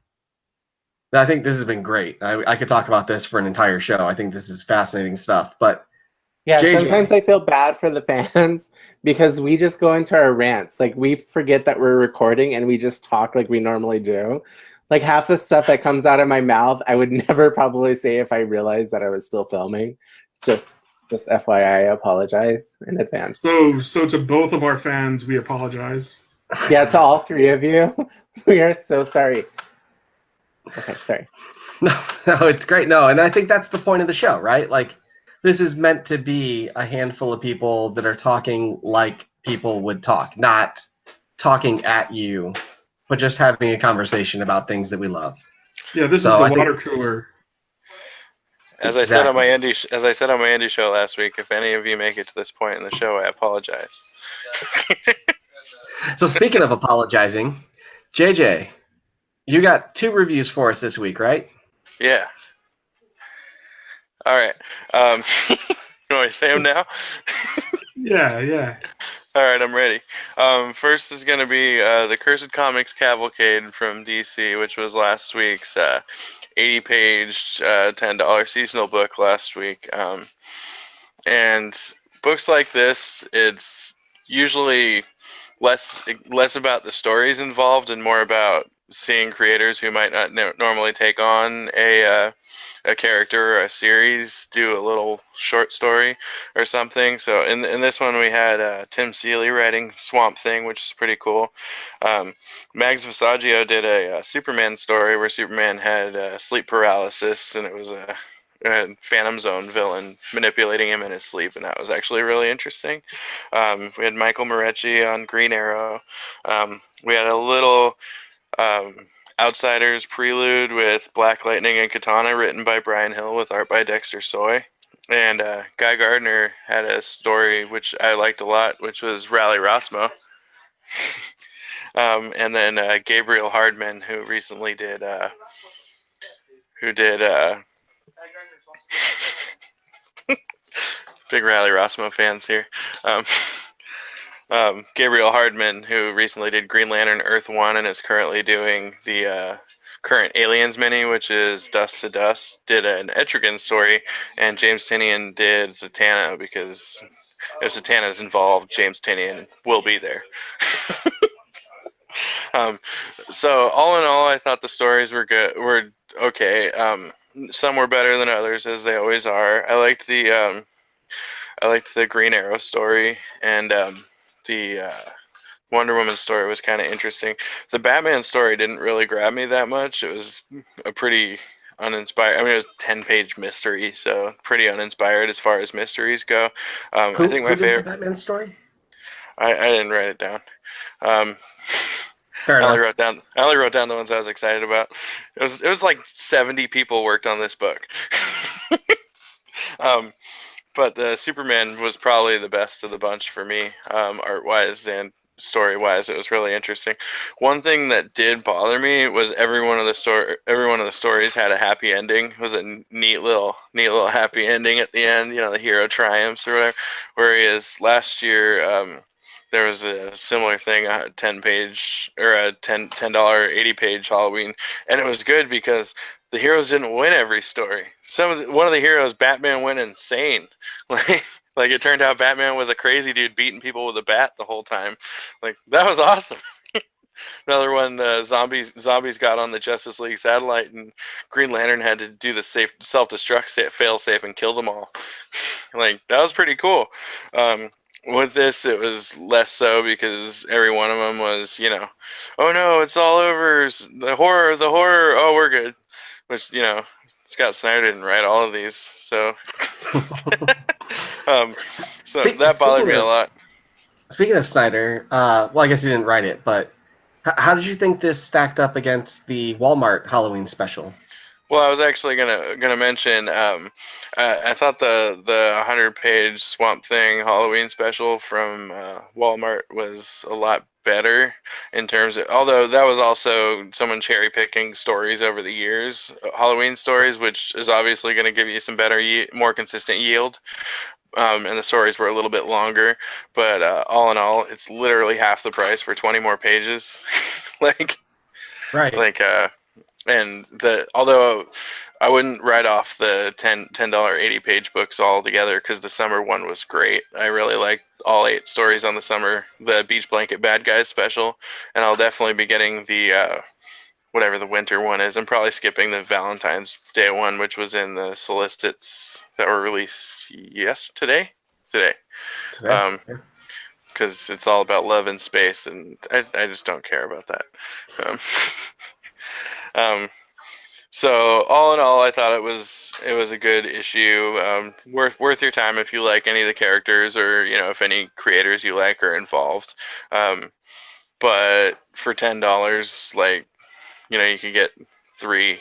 I think this has been great. I could talk about this for an entire show. I think this is fascinating stuff. But yeah, JJ. Sometimes I feel bad for the fans because we just go into our rants. Like, we forget that we're recording and we just talk like we normally do. Like, half the stuff that comes out of my mouth, I would never probably say if I realized that I was still filming. Just FYI, I apologize in advance. So to both of our fans, we apologize. Yeah, to all three of you, we are so sorry. Okay, sorry. No, it's great. No, and I think that's the point of the show, right? Like, this is meant to be a handful of people that are talking like people would talk, not talking at you, but just having a conversation about things that we love. Yeah, this is the water cooler. As I said on my Indie show last week, if any of you make it to this point in the show, I apologize. So, speaking of apologizing, JJ, you got 2 reviews for us this week, right? Yeah. All right. You want me to say them now? Yeah. All right, I'm ready. First is going to be the Cursed Comics Cavalcade from DC, which was last week's 80-page, $10 seasonal book last week. And books like this, it's usually less about the stories involved and more about seeing creators who might not normally take on a character or a series do a little short story or something. So in this one we had Tim Seeley writing Swamp Thing, which is pretty cool. Mags Visaggio did a Superman story where Superman had sleep paralysis, and it was a Phantom Zone villain manipulating him in his sleep, and that was actually really interesting. We had Michael Morecci on Green Arrow. We had a little Outsiders prelude with Black Lightning and Katana, written by Brian Hill with art by Dexter Soy. And Guy Gardner had a story which I liked a lot, which was Rally Rosmo. And then Gabriel Hardman, who recently did big Rally Rosmo fans here. Gabriel Hardman, who recently did Green Lantern Earth 1 and is currently doing the current Aliens mini, which is Dust to Dust, did an Etrigan story, and James Tynion did Zatanna, because if Zatanna is involved, James Tynion will be there. So all in all, I thought the stories were good, were okay. Some were better than others, as they always are. I liked the Green Arrow story, and the Wonder Woman story was kind of interesting. The Batman story didn't really grab me that much. It was a pretty uninspired. I mean, it was a 10-page mystery, so pretty uninspired as far as mysteries go. I think my who did favorite. the Batman story? I didn't write it down. Fair I only enough. wrote down the ones I was excited about. It was like 70 people worked on this book. But the Superman was probably the best of the bunch for me, art-wise and story-wise. It was really interesting. One thing that did bother me was every one of the stories had a happy ending. It was a neat little happy ending at the end. You know, the hero triumphs or whatever. Whereas last year, there was a similar thing, a 10-page or a $10 80-page Halloween, and it was good because the heroes didn't win every story. One of the heroes, Batman, went insane. Like it turned out Batman was a crazy dude beating people with a bat the whole time. Like, that was awesome. Another one, zombies got on the Justice League satellite, and Green Lantern had to do the self-destruct fail-safe and kill them all. Like, that was pretty cool. With this, it was less so because every one of them was, you know, oh no, it's all over, the horror, oh, we're good. Which, you know, Scott Snyder didn't write all of these, so that bothered me a lot. Speaking of Snyder, well, I guess he didn't write it, but how did you think this stacked up against the Walmart Halloween special? Well, I was actually gonna mention. I thought the 100-page Swamp Thing Halloween special from Walmart was a lot better in terms of. Although that was also someone cherry picking stories over the years, Halloween stories, which is obviously going to give you some better, more consistent yield. And the stories were a little bit longer, but all in all, it's literally half the price for 20 more pages. And although I wouldn't write off the $10 80-page books altogether, because the summer one was great. I really liked all 8 stories on the Beach Blanket Bad Guys special, and I'll definitely be getting the whatever the winter one is. I'm probably skipping the Valentine's Day one, which was in the solicits that were released today. Because it's all about love and space, and I just don't care about that. So all in all, I thought it was a good issue, worth your time if you like any of the characters, or you know, if any creators you like are involved. But for $10, like, you know, you could get three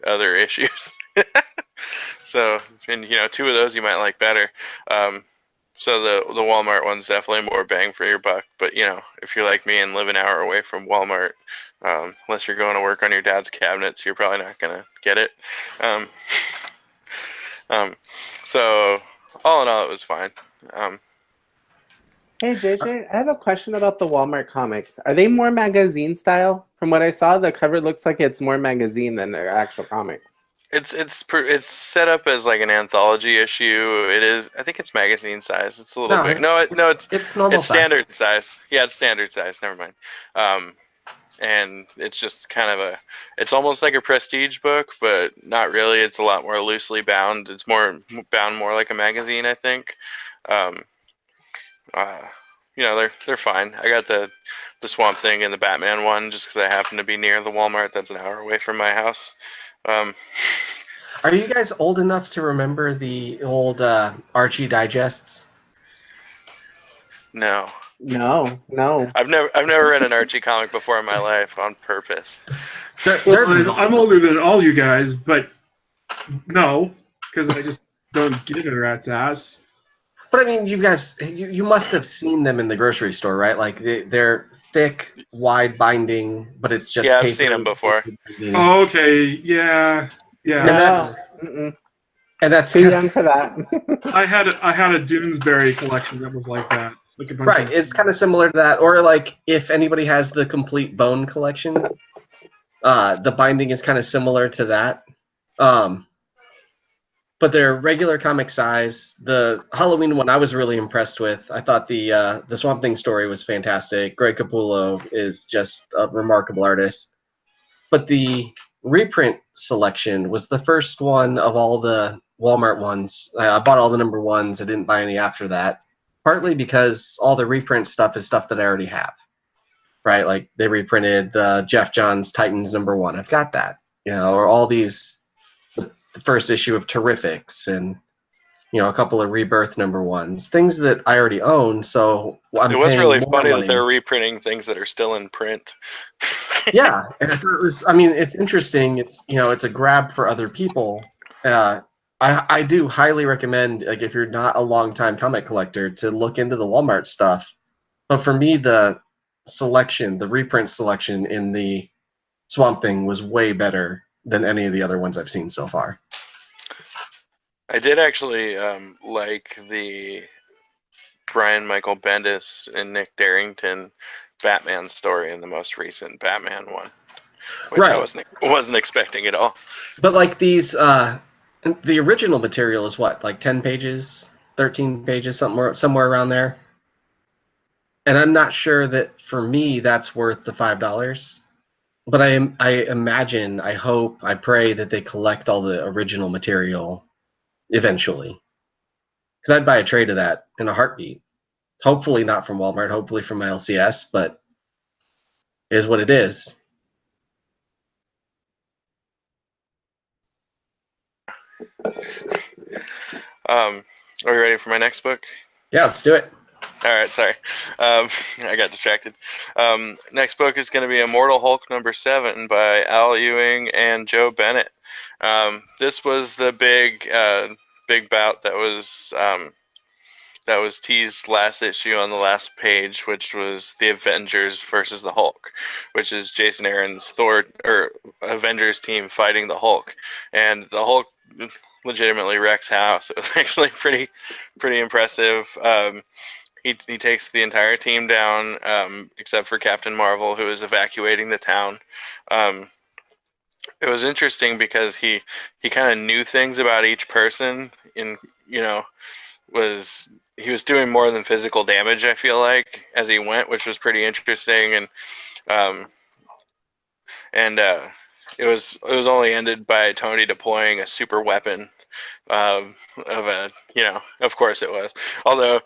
other issues. So, and you know, 2 of those you might like better. So the Walmart one's definitely more bang for your buck. But you know, if you're like me and live an hour away from Walmart, unless you're going to work on your dad's cabinets, you're probably not gonna get it. So all in all, it was fine. Hey JJ, I have a question about the Walmart comics. Are they more magazine style? From what I saw, the cover looks like it's more magazine than their actual comic. It's set up as like an anthology issue. It is. I think it's magazine size. It's a little big. It's normal. It's standard size. Yeah, it's standard size. Never mind. And it's just kind of it's almost like a prestige book, but not really. It's a lot more loosely bound. It's more bound more like a magazine, I think. You know, they're fine. I got the Swamp Thing and the Batman one just because I happen to be near the Walmart that's an hour away from my house. Are you guys old enough to remember the old Archie digests? No. I've never read an Archie comic before in my life on purpose. I'm older than all you guys, but no, because I just don't give a rat's ass. But I mean, you must have seen them in the grocery store, right? Like they're thick, wide binding, but it's just paper. I've seen them before. Oh, okay, yeah. And that's too young for that. I had a Doonesbury collection that was like that. Like it's kind of similar to that, or like if anybody has the complete Bone collection, The binding is kind of similar to that. But they're regular comic size. The Halloween one I was really impressed with. I thought the Swamp Thing story was fantastic. Greg Capullo is just a remarkable artist. But the reprint selection was the first one of all the Walmart ones. I bought all the number ones. I didn't buy any after that. Partly because all the reprint stuff is stuff that I already have. Right? Like they reprinted the Jeff Johns Titans #1. I've got that. Or all these, the first issue of Terrifics and a couple of Rebirth #1s, things that I already own. So I'm It was paying really more funny money. that they're reprinting things that are still in print. Yeah, and I thought it was. I mean, it's interesting. It's it's a grab for other people. I do highly recommend, like, if you're not a longtime comic collector, to look into the Walmart stuff. But for me, the selection, the reprint selection in the Swamp Thing was way better than any of the other ones I've seen so far. I did actually like the Brian Michael Bendis and Nick Darrington Batman story in the most recent Batman one, which I wasn't expecting at all. But like these, the original material is what, like 10 pages, 13 pages, somewhere around there. And I'm not sure that for me that's worth the $5. But I imagine, I hope, I pray that they collect all the original material eventually. Because I'd buy a trade of that in a heartbeat. Hopefully not from Walmart, hopefully from my LCS, but it is what it is. Are we ready for my next book? Yeah, let's do it. All right, sorry. I got distracted. Next book is going to be Immortal Hulk #7 by Al Ewing and Joe Bennett. This was the big bout that was teased last issue on the last page, which was the Avengers versus the Hulk, which is Jason Aaron's Thor or Avengers team fighting the Hulk, and the Hulk legitimately wrecks house. It was actually pretty impressive. He takes the entire team down, except for Captain Marvel, who is evacuating the town. It was interesting because he kind of knew things about each person, he was doing more than physical damage, I feel like, as he went, which was pretty interesting. And it was only ended by Tony deploying a super weapon of course it was. Although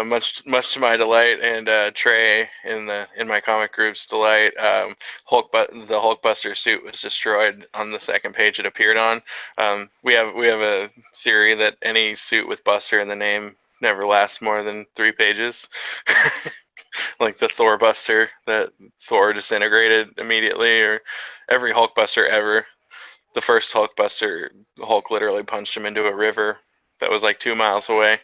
much to my delight and Trey in my comic group's delight, the Hulkbuster suit was destroyed on the second page it appeared on. We have a theory that any suit with Buster in the name never lasts more than 3 pages. Like the Thor Buster that Thor disintegrated immediately, or every Hulkbuster ever. The first Hulkbuster, Hulk literally punched him into a river that was like 2 miles away.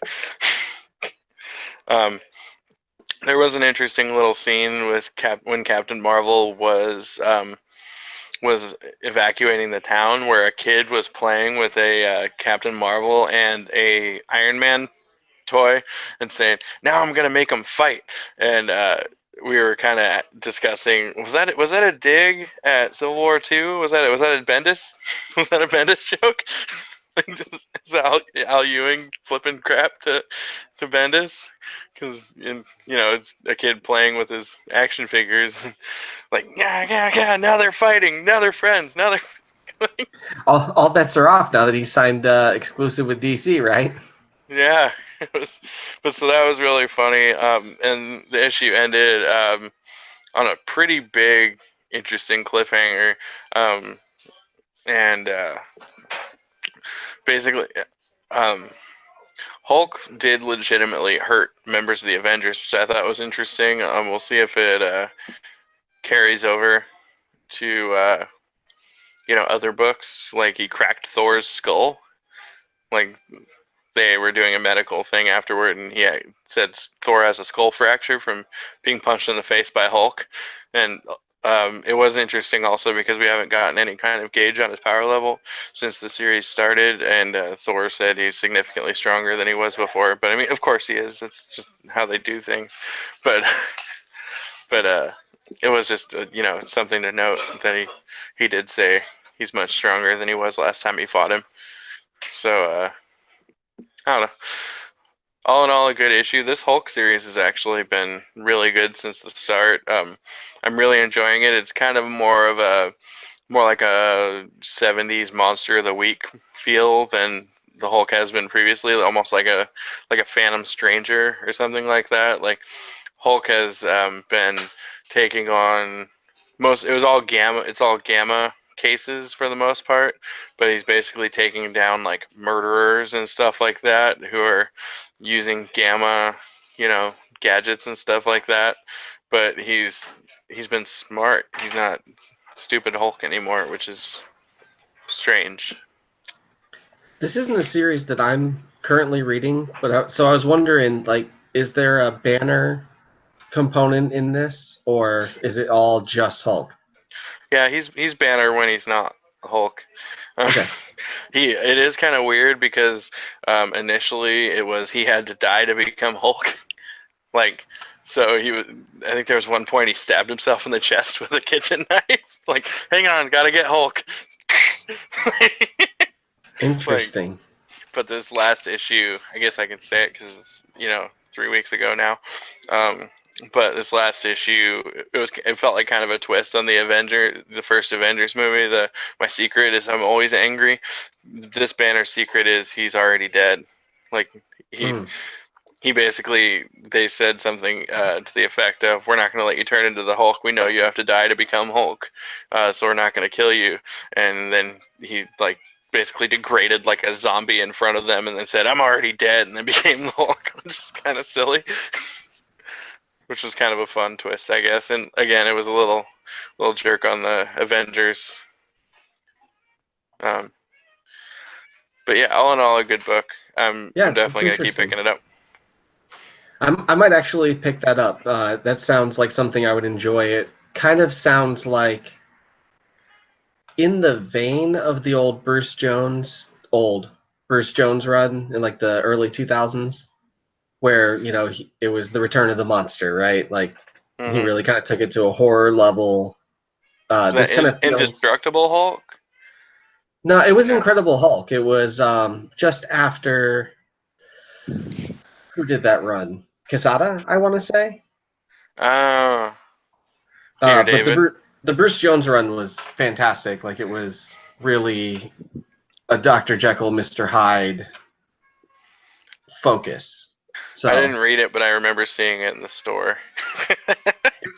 There was an interesting little scene with when Captain Marvel was evacuating the town, where a kid was playing with a Captain Marvel and a Iron Man toy and saying, "Now I'm gonna make them fight." And we were kind of discussing, was that a dig at Civil War II? Was that a Bendis? Was that a Bendis joke? Is Al Ewing flipping crap to Bendis? Because it's a kid playing with his action figures, like yeah. Now they're fighting. Now they're friends. Now they're all bets are off now that he signed exclusive with DC, right? Yeah. So that was really funny, and the issue ended on a pretty big, interesting cliffhanger, and basically, Hulk did legitimately hurt members of the Avengers, which I thought was interesting. We'll see if it carries over to other books. Like, he cracked Thor's skull, like. They were doing a medical thing afterward, and he said Thor has a skull fracture from being punched in the face by Hulk. And it was interesting also because we haven't gotten any kind of gauge on his power level since the series started, and Thor said he's significantly stronger than he was before. But I mean, of course he is. It's just how they do things. But it was just something to note that he did say he's much stronger than he was last time he fought him. So I don't know. All in all, a good issue. This Hulk series has actually been really good since the start. I'm really enjoying it. It's kind of more like a 70s Monster of the Week feel than the Hulk has been previously, almost like a Phantom Stranger or something like that. Like Hulk has been taking on it's all gamma cases for the most part, but he's basically taking down like murderers and stuff like that who are using gamma, gadgets and stuff like that. But he's been smart. He's not stupid Hulk anymore, which is strange. This isn't a series that I'm currently reading, but so I was wondering, like, is there a Banner component in this, or is it all just Hulk? Yeah, he's Banner when he's not Hulk. Okay. It is kind of weird because initially it was he had to die to become Hulk. Like, so I think there was one point he stabbed himself in the chest with a kitchen knife. Like, hang on, gotta get Hulk. Interesting. But this last issue, I guess I can say it because it's 3 weeks ago now. But this last issue, it felt like kind of a twist on the first Avengers movie. My secret is I'm always angry. This Banner's secret is he's already dead. Like he basically, they said something to the effect of, we're not going to let you turn into the Hulk. We know you have to die to become Hulk, so we're not going to kill you. And then he basically degraded like a zombie in front of them and then said, I'm already dead, and then became the Hulk, which is kind of silly. Which was kind of a fun twist, I guess. And again, it was a little jerk on the Avengers. But yeah, all in all, a good book. I'm definitely going to keep picking it up. I might actually pick that up. That sounds like something I would enjoy. It kind of sounds like in the vein of the old Bruce Jones run in like the early 2000s. Where it was the return of the monster, right? Like he really kind of took it to a horror level. This kind of Indestructible Hulk. No, it was Incredible Hulk. It was just after. Who did that run? Quesada, I want to say. Oh. But the Bruce Jones run was fantastic. Like it was really a Dr. Jekyll, Mr. Hyde focus. So, I didn't read it, but I remember seeing it in the store.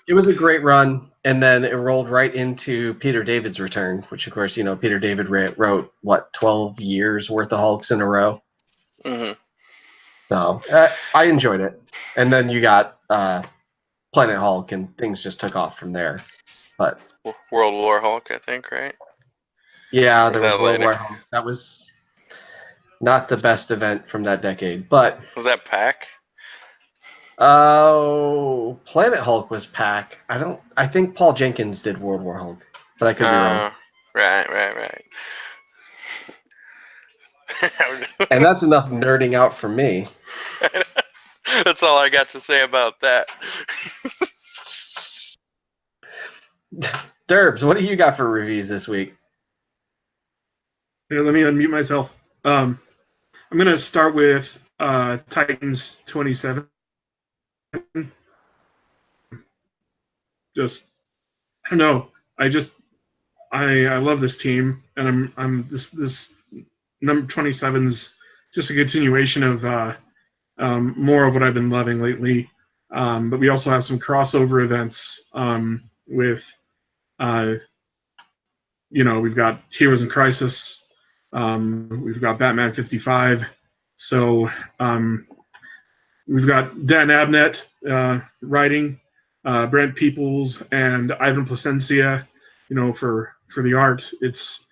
It was a great run, and then it rolled right into Peter David's return, which, of course, Peter David wrote, 12 years worth of Hulks in a row? Mm-hmm. So, I enjoyed it. And then you got Planet Hulk, and things just took off from there. But World War Hulk, I think, right? Yeah, there was World War Hulk. That was not the best event from that decade, but... Was that Pack? Oh, Planet Hulk was Pack. I think Paul Jenkins did World War Hulk, but I could be wrong. Right. And that's enough nerding out for me. That's all I got to say about that. Derbs, what do you got for reviews this week? Here, let me unmute myself. I'm going to start with Titans 27. Just, I don't know. I love this team, and I'm this number 27's just a continuation of more of what I've been loving lately. But we also have some crossover events with, we've got Heroes in Crisis. We've got Batman 55. So we've got Dan Abnett writing, Brent Peoples and Ivan Placencia, for the art. It's,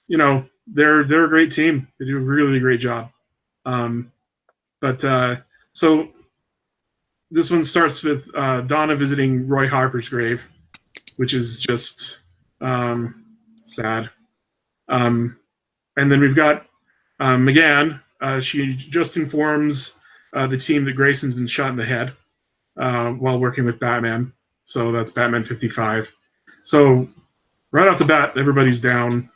they're a great team. They do a really great job. So this one starts with Donna visiting Roy Harper's grave, which is just sad. And then we've got McGann. She just informs the team that Grayson's been shot in the head while working with Batman. So that's Batman 55. So right off the bat, everybody's down.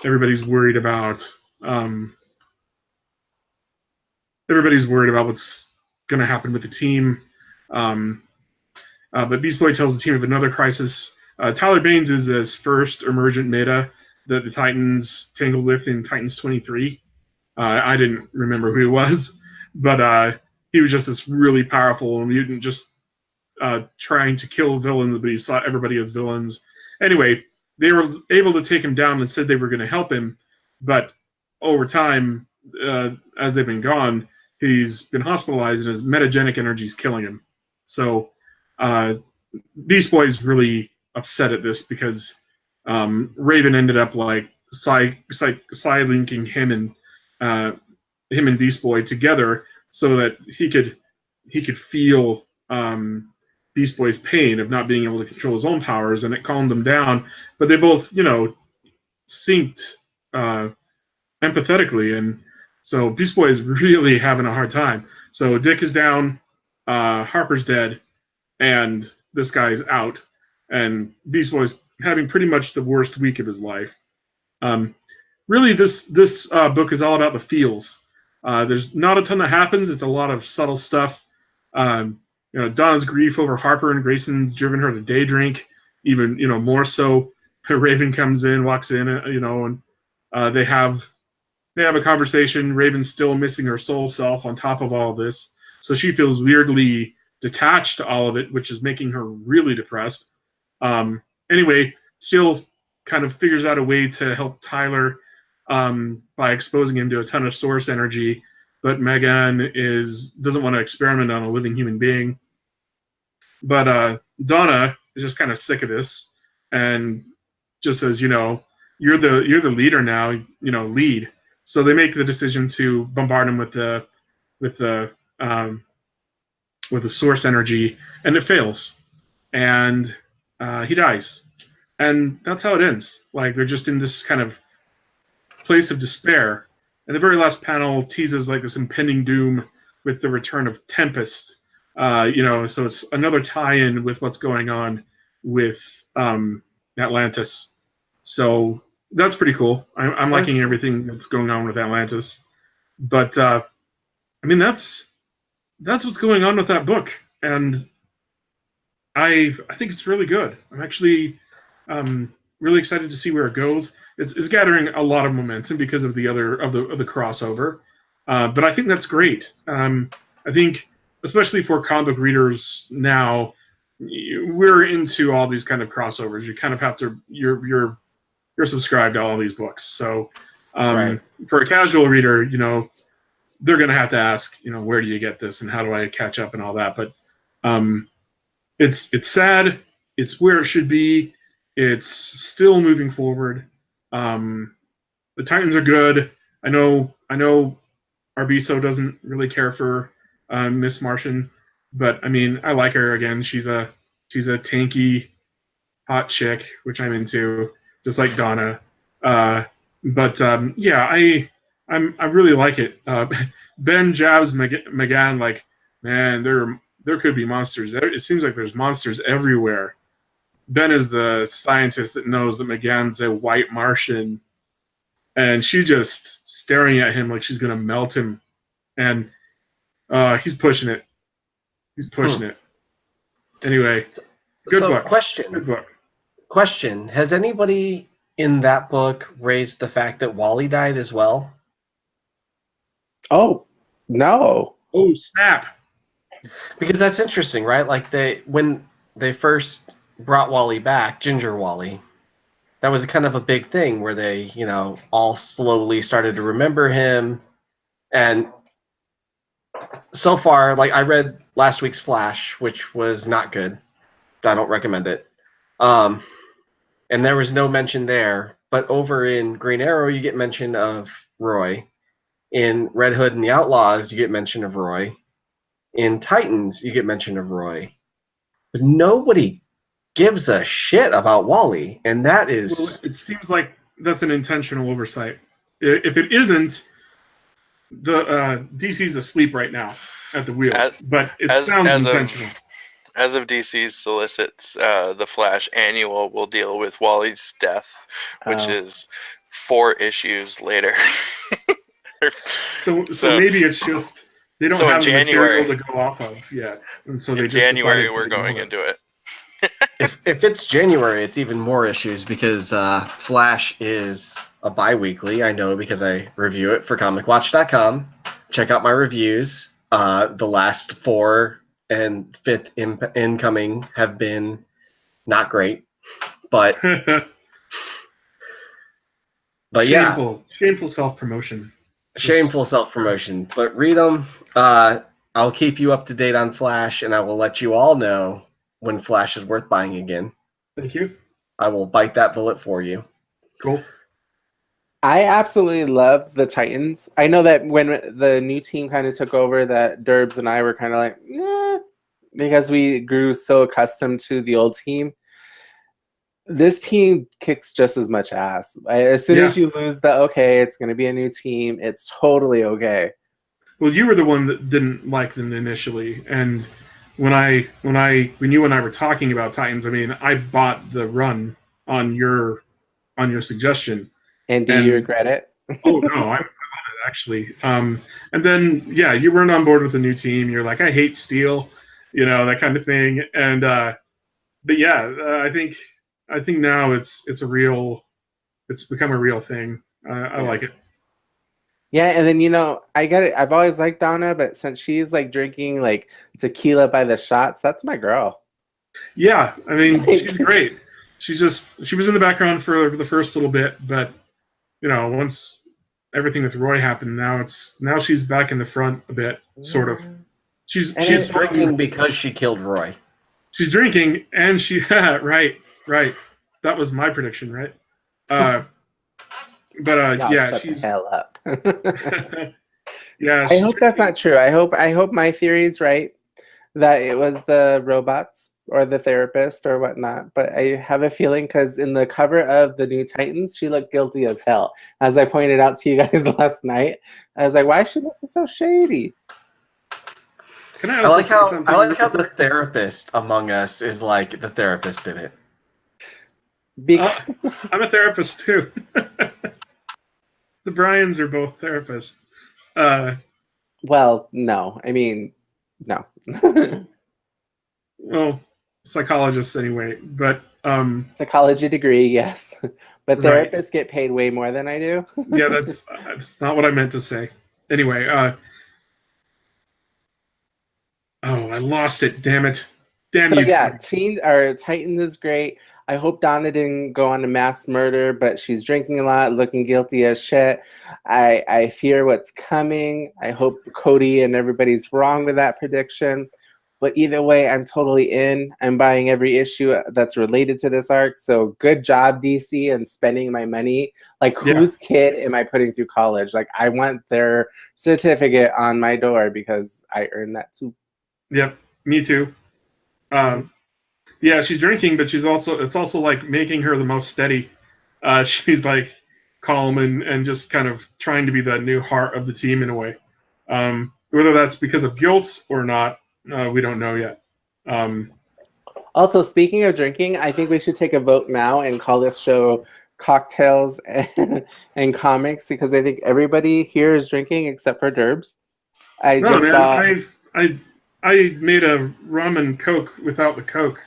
Everybody's worried about what's going to happen with the team. But Beast Boy tells the team of another crisis. Tyler Baines is this first emergent meta that the Titans tangled with in Titans 23. I didn't remember who he was, but he was just this really powerful mutant, just trying to kill villains, but he saw everybody as villains. Anyway, they were able to take him down and said they were going to help him, but over time, as they've been gone, he's been hospitalized and his metagenic energy is killing him. So Beast Boy is really upset at this because Raven ended up like side linking him and Beast Boy together so that he could feel Beast Boy's pain of not being able to control his own powers, and it calmed them down. But they both, synced empathetically, and so Beast Boy is really having a hard time. So Dick is down, Harper's dead, and this guy's out, and Beast Boy's having pretty much the worst week of his life. Really, this book is all about the feels. There's not a ton that happens. It's a lot of subtle stuff. Donna's grief over Harper and Grayson's driven her to day drink, even more so. Raven comes in, walks in, and they have a conversation. Raven's still missing her soul self on top of all of this, so she feels weirdly detached to all of it, which is making her really depressed. Anyway, Steel kind of figures out a way to help Tyler by exposing him to a ton of source energy, but Megan doesn't want to experiment on a living human being. But Donna is just kind of sick of this and just says, you're the leader now, lead. So they make the decision to bombard him with the source energy, and it fails, and he dies, and that's how it ends. Like, they're just in this kind of place of despair. And the very last panel teases like this impending doom with the return of Tempest. So it's another tie-in with what's going on with Atlantis. So that's pretty cool. I'm liking everything that's going on with Atlantis. But that's what's going on with that book, and I think it's really good. I'm actually really excited to see where it goes. It's gathering a lot of momentum because of the crossover, but I think that's great. I think, especially for comic book readers now, we're into all these kind of crossovers. You kind of have to you're subscribed to all these books. So Right. For a casual reader, they're going to have to ask, where do you get this and how do I catch up and all that. But it's sad. It's where it should be. It's still moving forward. The Titans are good. I know Arbiso doesn't really care for Miss Martian, but I like her. Again, she's a tanky, hot chick, which I'm into, just like Donna. But I really like it. Ben jabs McGann like, man, there could be monsters. It seems like there's monsters everywhere. Ben is the scientist that knows that McGann's a white Martian, and she's just staring at him like she's gonna melt him. And he's pushing it. It. Anyway, good book. Good book. Question: has anybody in that book raised the fact that Wally died as well? Oh, no. Oh, snap. Because that's interesting, right? Like, when they first brought Wally back, Ginger Wally, that was kind of a big thing where they, all slowly started to remember him. And so far, like, I read last week's Flash, which was not good. I don't recommend it. And there was no mention there. But over in Green Arrow, you get mention of Roy. In Red Hood and the Outlaws, you get mention of Roy. In Titans, you get mention of Roy. But nobody gives a shit about Wally, and that is... Well, it seems like that's an intentional oversight. If it isn't, the DC's asleep right now at the wheel, but it sounds intentional. as of DC solicits, the Flash annual will deal with Wally's death, which is 4 issues later. So maybe it's just they don't have the material to go off of yet, and so they just January we're going into it. If it's January, it's even more issues because Flash is a bi-weekly. I know because I review it for ComicWatch.com. Check out my reviews. The last 4 and 5th incoming have been not great, but shameful self-promotion. Shameful self-promotion. But read them. I'll keep you up to date on Flash, and I will let you all know when Flash is worth buying again. Thank you. I will bite that bullet for you. Cool. I absolutely love the Titans. I know that when the new team kind of took over, that Derbs and I were kind of like, because we grew so accustomed to the old team. This team kicks just as much ass. As soon as you lose it's going to be a new team, it's totally okay. Well, you were the one that didn't like them initially, and when you and I were talking about Titans, I mean, I bought the run on your suggestion. And do you regret it? Oh no, I bought it actually. And then you weren't on board with the new team. You're like, I hate Steel, that kind of thing. And but I think now it's become a real thing. I like it. Yeah, and then I get it. I've always liked Donna, but since she's like drinking like tequila by the shots, that's my girl. Yeah, I mean, she's great. She was in the background for the first little bit, but once everything with Roy happened, now she's back in the front a bit, sort of. She's drinking because she killed Roy. She's drinking, and right. That was my prediction, right? Shut the hell up. Yeah. I hope that's not true. I hope my theory is right, that it was the robots or the therapist or whatnot. But I have a feeling because in the cover of the New Titans, she looked guilty as hell. As I pointed out to you guys last night, I was like, why is she looking so shady? Can I like how the therapist among us is like the therapist in it. I'm a therapist too. The Bryans are both therapists. Well, no. I mean, no. Well, psychologists anyway, but psychology degree, yes. But therapists get paid way more than I do. Yeah, that's not what I meant to say. Anyway, I lost it. Damn it. Damn you. Yeah, Titans is great. I hope Donna didn't go on to mass murder, but she's drinking a lot, looking guilty as shit. I fear what's coming. I hope Cody and everybody's wrong with that prediction. But either way, I'm totally in. I'm buying every issue that's related to this arc. So good job, DC, and spending my money. Like, whose kid am I putting through college? Like, I want their certificate on my door because I earned that too. Yep, me too. Yeah, she's drinking, but it's also like making her the most steady. She's like calm and just kind of trying to be the new heart of the team in a way. Whether that's because of guilt or not, we don't know yet. Also, speaking of drinking, I think we should take a vote now and call this show Cocktails and Comics, because I think everybody here is drinking except for Derbs. I made a rum and Coke without the Coke.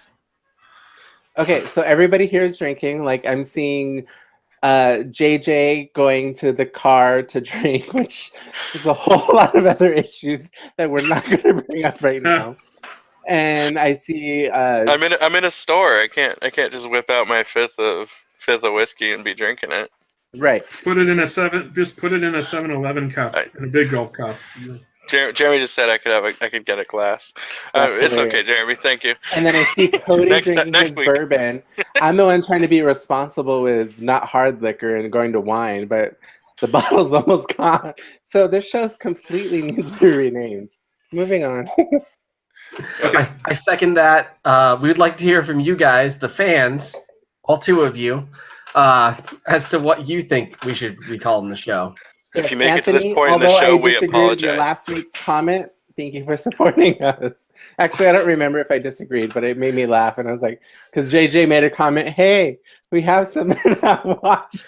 Okay, so everybody here is drinking. Like, I'm seeing JJ going to the car to drink, which is a whole lot of other issues that we're not going to bring up right now. And I see I'm in a store. I can't just whip out my fifth of whiskey and be drinking it. Right. Put it in a 7-Eleven cup, in a big gulp cup. Jeremy just said I could get a glass. It's okay, Jeremy. Thank you. And then I see Cody drinking his bourbon. I'm the one trying to be responsible with not hard liquor and going to wine, but the bottle's almost gone. So this show's completely needs to be renamed. Moving on. Okay. I second that. We would like to hear from you guys, the fans, all 2 of you, as to what you think we should be calling the show. If you make it to this point in the show, we apologize. Your last week's comment, Thank you for supporting us. Actually, I don't remember if I disagreed, but it made me laugh. And I was like, because JJ made a comment, hey, we have something that watch.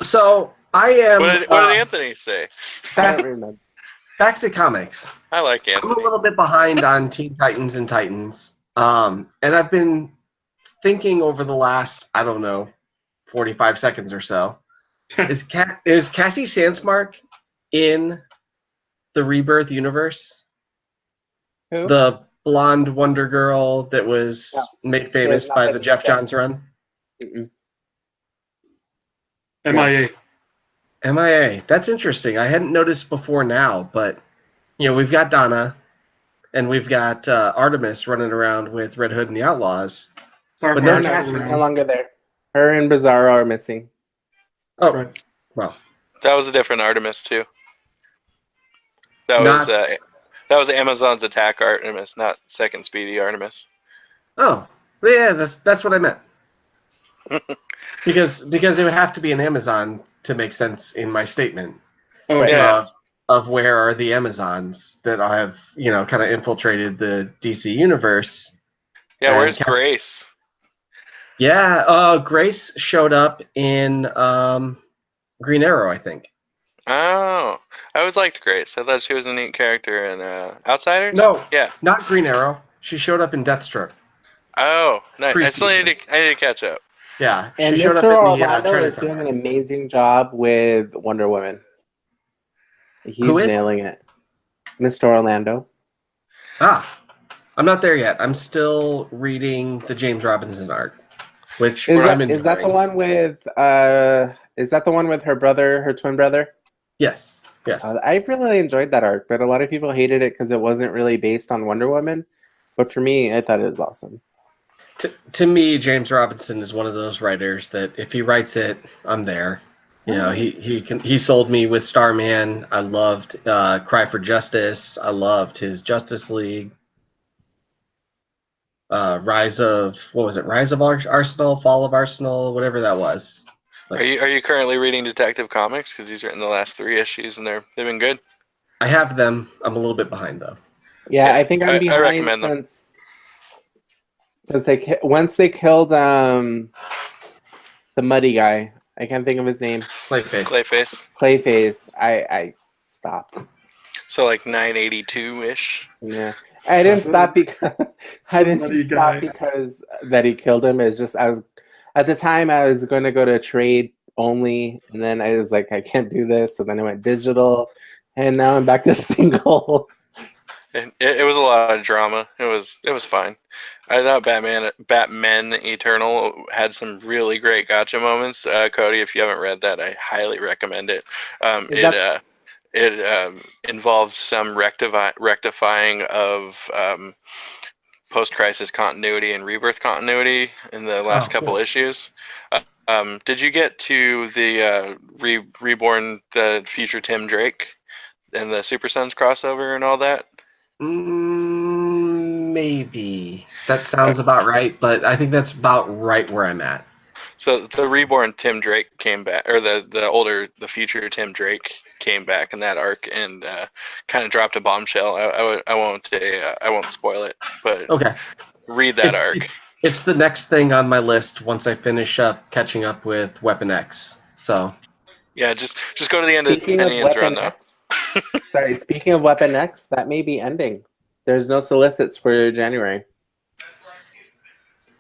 So I am. What did Anthony say? I don't remember. Back to comics. I like I'm Anthony. a little bit behind on Teen Titans and Titans. And I've been thinking over the last, I don't know, 45 seconds or so. Is Cassie Sandsmark in the Rebirth universe? Who? The blonde Wonder Girl that was made famous by the Jeff Johns run? Mm-mm. MIA. MIA. That's interesting. I hadn't noticed before now, but we've got Donna, and we've got Artemis running around with Red Hood and the Outlaws. Starfire no, No, Cassie. she's no longer there. Her and Bizarro are missing. Oh, Right. well. That was a different Artemis too. That was Amazon's Attack Artemis, not Second Speedy Artemis. Oh, yeah, that's what I meant. because it would have to be an Amazon to make sense in my statement. Oh, Yeah. Of where are the Amazons that have kind of infiltrated the DC universe. Yeah, And where's Grace? Yeah, Grace showed up in Green Arrow, I think. Oh, I always liked Grace. I thought she was a neat character in Outsiders. No, Yeah. not Green Arrow. She showed up in Deathstroke. Oh, nice. I still Preseason. need to catch up. Yeah, And she showed Mr. up in the Orlando is Chinatown. doing an amazing job with Wonder Woman. He's Who is? nailing it. Mr. Orlando. Ah, I'm not there yet. I'm still reading the James Robinson arc, which Is I'm that the enjoying. one with her brother, her twin brother? Yes. I really enjoyed that arc, but a lot of people hated it because it wasn't really based on Wonder Woman. But for me, I thought it was awesome. To me, James Robinson is one of those writers that if he writes it, I'm there. He sold me with Starman. I loved Cry for Justice. I loved his Justice League. Rise of Arsenal, Fall of Arsenal, whatever that was. Are you currently reading Detective Comics? Because these are in the last 3 issues, and they've been good. I have them. I'm a little bit behind though. Yeah, Yeah, I think I'm I behind recommend them. since once they killed the muddy guy. I can't think of his name. Clayface. Clayface. I stopped. So like 982-ish. Yeah, I didn't stop because Muddy guy. because that he killed him. It's just at the time I was going to go to trade only, and then I was like, I can't do this. So then I went digital, and now I'm back to singles. It was a lot of drama. It was fine. I thought Batman Eternal had some really great gotcha moments. Cody, if you haven't read that, I highly recommend it. It involved some rectifying of post-crisis continuity and rebirth continuity in the last couple cool. issues. Did you get to the Reborn, the future Tim Drake, and the Super Sons crossover and all that? Maybe. That sounds about right, but I think that's about right where I'm at. So the Reborn Tim Drake came back, or the future Tim Drake came back in that arc and kind of dropped a bombshell. I won't spoil it, but Okay. read that arc. It's the next thing on my list once I finish up catching up with Weapon X. So Yeah, just go to the end of Tinian's run though. Sorry, speaking of Weapon X, that may be ending. There's no solicits for January.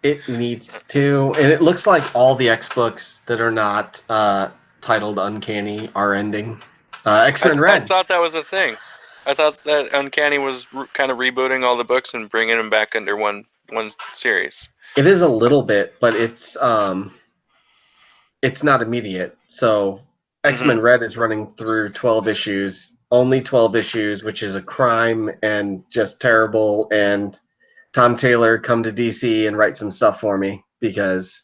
it needs to, and it looks like all the X books that are not titled Uncanny are ending. X-Men Red. I thought that was a thing. I thought that Uncanny was kind of rebooting all the books and bringing them back under one series. It is a little bit, but it's not immediate. So X-Men Red is running through 12 issues, only 12 issues, which is a crime and just terrible. And Tom Taylor, come to DC and write some stuff for me because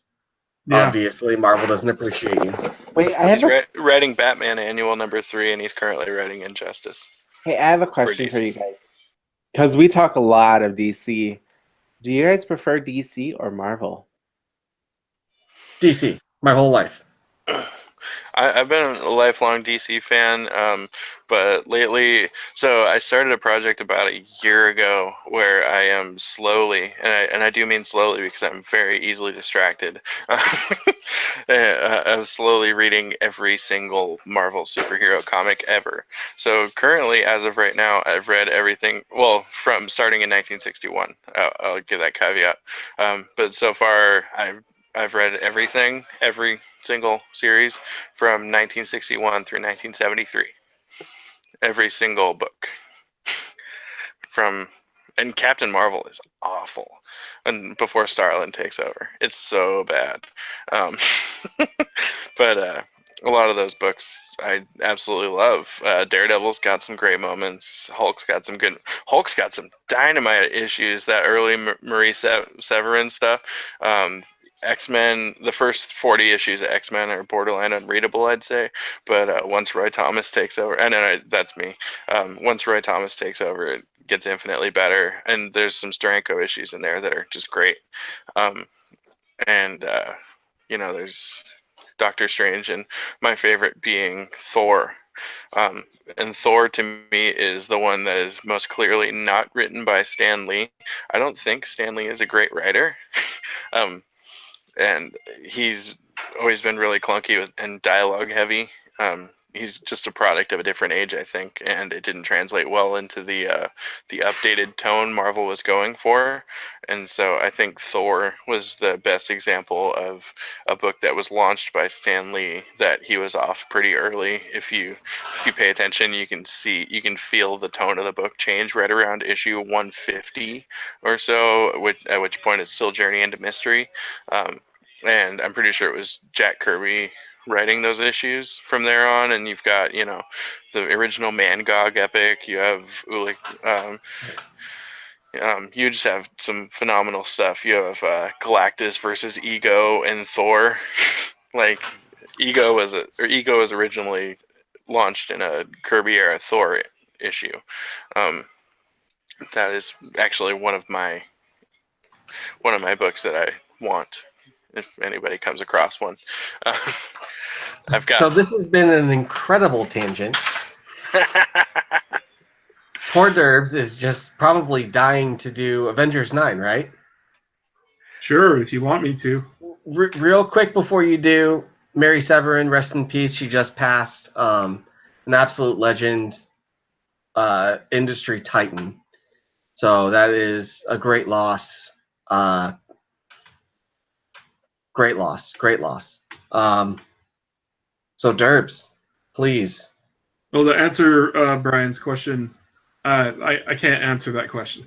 obviously Marvel doesn't appreciate you. Wait, He's writing Batman Annual #3, and he's currently writing Injustice. Hey, I have a question for you guys. Because we talk a lot of DC. Do you guys prefer DC or Marvel? DC, my whole life. I've been a lifelong DC fan, but lately, so I started a project about a year ago where I am slowly, and I do mean slowly because I'm very easily distracted. I'm slowly reading every single Marvel superhero comic ever. So currently, as of right now, I've read everything. Well, from starting in 1961. I'll give that caveat. But so far, I've read everything, every single series from 1961 through 1973. Every single book. And Captain Marvel is awful. And before Starlin takes over, it's so bad. But a lot of those books I absolutely love. Daredevil's got some great moments. Hulk's got some dynamite issues. That early Marie Severin stuff. X-Men, the first 40 issues of X-Men are borderline unreadable, I'd say. But once Roy Thomas takes over, and that's me. Once Roy Thomas takes over, it gets infinitely better. And there's some Steranko issues in there that are just great. There's Doctor Strange, and my favorite being Thor. And Thor, to me, is the one that is most clearly not written by Stan Lee. I don't think Stan Lee is a great writer. And he's always been really clunky and dialogue heavy. He's just a product of a different age, I think, and it didn't translate well into the updated tone Marvel was going for. And so I think Thor was the best example of a book that was launched by Stan Lee that he was off pretty early. If you pay attention, you can feel the tone of the book change right around issue 150 or so, at which point it's still Journey into Mystery. And I'm pretty sure it was Jack Kirby writing those issues from there on, and you've got the original Mangog epic. You have Ulik. You just have some phenomenal stuff. You have Galactus versus Ego and Thor. Like Ego was originally launched in a Kirby era Thor issue. That is actually one of my books that I want. If anybody comes across one. So this has been an incredible tangent. Poor Derbs is just probably dying to do Avengers 9, right? Sure, if you want me to. Real quick before you do, Mary Severin, rest in peace. She just passed. An absolute legend, industry titan. So that is a great loss. Great loss. So Derbs, please. Well, to answer Brian's question, I can't answer that question.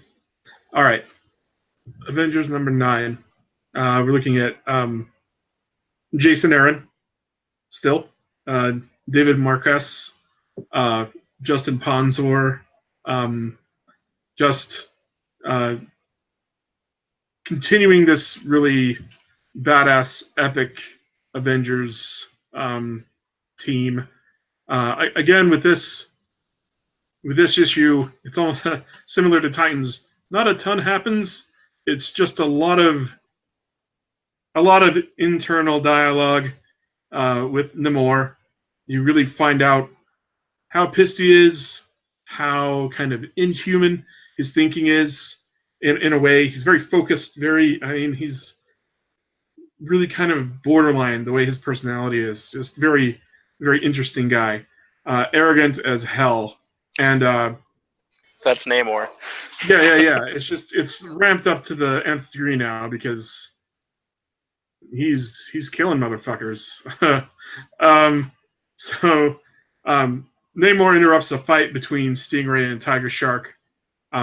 All right. Avengers number 9. We're looking at Jason Aaron, still. David Marquez, Justin Ponsor, continuing this really badass, epic Avengers team. Again, with this issue, it's almost similar to Titans. Not a ton happens. It's just a lot of internal dialogue with Namor. You really find out how pissed he is, how kind of inhuman his thinking is. In a way, he's very focused. He's really kind of borderline the way his personality is. Just very, very interesting guy. Arrogant as hell. And that's Namor. Yeah. It's ramped up to the nth degree now because he's killing motherfuckers. Namor interrupts a fight between Stingray and Tiger Shark.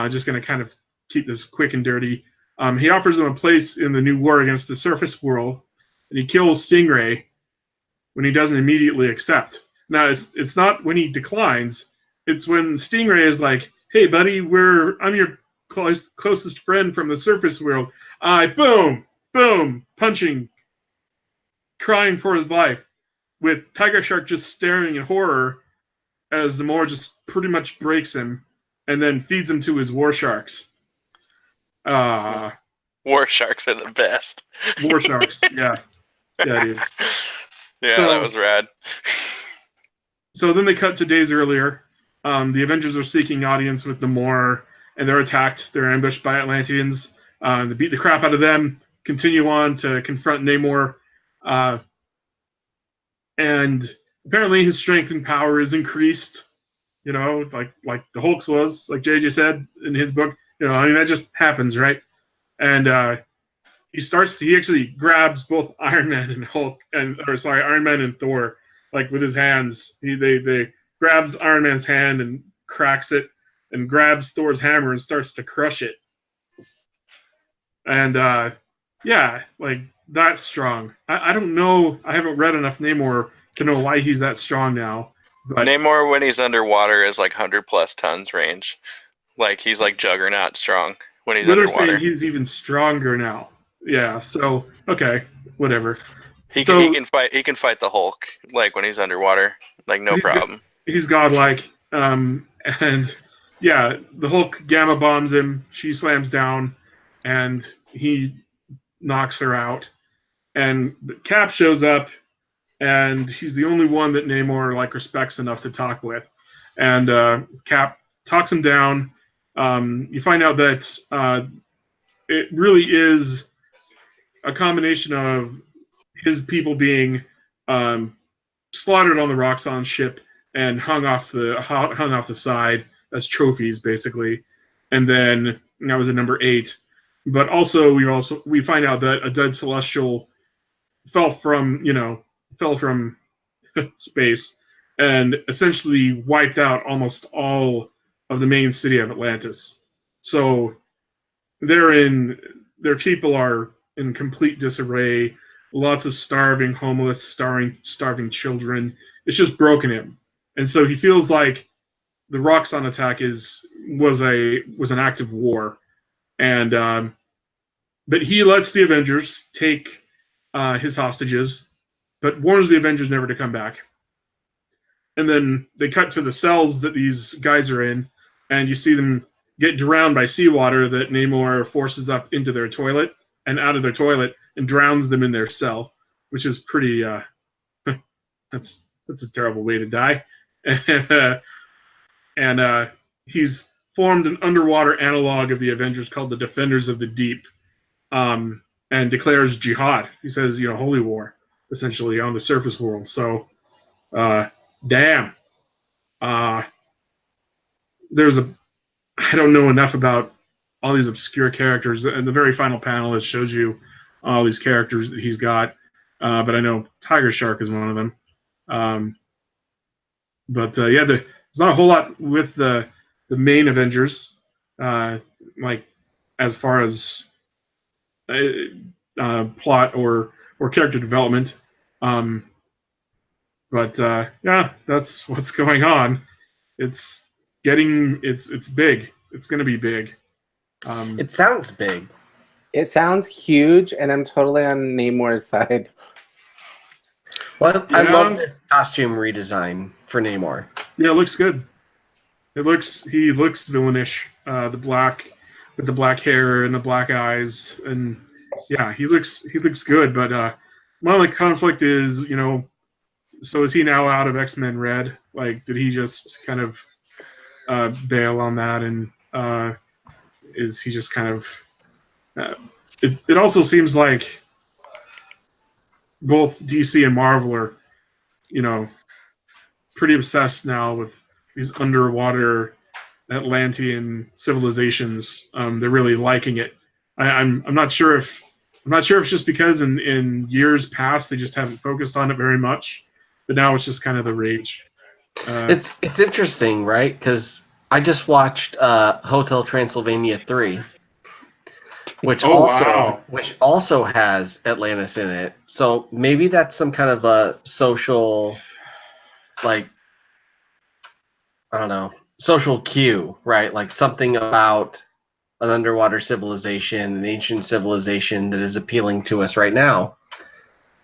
Just going to kind of keep this quick and dirty. He offers him a place in the new war against the Surface World, and he kills Stingray when he doesn't immediately accept. Now, it's not when he declines. It's when Stingray is like, "Hey, buddy, I'm your closest friend from the Surface World." Boom, punching, crying for his life, with Tiger Shark just staring in horror as Namor just pretty much breaks him and then feeds him to his war sharks. War sharks are the best. War sharks, yeah, dude. Yeah, that was rad. So then they cut to days earlier. The Avengers are seeking audience with Namor, and they're attacked. They're ambushed by Atlanteans. They beat the crap out of them, continue on to confront Namor. And apparently his strength and power is increased, like the Hulk's was, like JJ said in his book. That just happens, right? And he actually grabs both Iron Man and Iron Man and Thor, like with his hands. They grabs Iron Man's hand and cracks it, and grabs Thor's hammer and starts to crush it. And like that's strong. I don't know. I haven't read enough Namor to know why he's that strong now. But Namor, when he's underwater, is like 100+ tons range. Like he's like Juggernaut strong when he's they're underwater. saying he's even stronger now. Yeah. So okay, whatever. He can fight the Hulk like when he's underwater, like no problem. He's godlike. And yeah, the Hulk gamma bombs him. She slams down, and he knocks her out. And Cap shows up, and he's the only one that Namor like respects enough to talk with. And Cap talks him down. You find out that it really is a combination of his people being slaughtered on the Roxxon ship and hung off the side as trophies, basically. And then that was at number 8. But also we find out that a dead Celestial fell from space and essentially wiped out almost all of the main city of Atlantis. So their people are in complete disarray. Lots of starving, homeless, starving children. It's just broken him, and so he feels like the Roxxon attack was an act of war, and but he lets the Avengers take his hostages, but warns the Avengers never to come back. And then they cut to the cells that these guys are in, and you see them get drowned by seawater that Namor forces up into their toilet and out of their toilet and drowns them in their cell, which is pretty. That's a terrible way to die. And he's formed an underwater analog of the Avengers called the Defenders of the Deep, and declares jihad. He says, holy war, essentially, on the surface world. So, damn. I don't know enough about all these obscure characters. And the very final panel, it shows you all these characters that he's got. But I know Tiger Shark is one of them. There's not a whole lot with the main Avengers, like as far as plot or character development. That's what's going on. It's big. It's going to be big. It sounds big. It sounds huge, and I'm totally on Namor's side. Well, I love this costume redesign for Namor. Yeah, it looks good. He looks villainish. The black hair and the black eyes, and yeah, he looks good. But my only conflict is, so is he now out of X-Men Red? Like, did he just kind of bail on that, and is he just kind of? It also seems like both DC and Marvel are, pretty obsessed now with these underwater Atlantean civilizations. They're really liking it. I'm not sure if it's just because in years past they just haven't focused on it very much, but now it's just kind of the rage. It's interesting, right? Because I just watched Hotel Transylvania 3, which also has Atlantis in it. So maybe that's some kind of a social, like, I don't know, social cue, right? Like something about an underwater civilization, an ancient civilization that is appealing to us right now.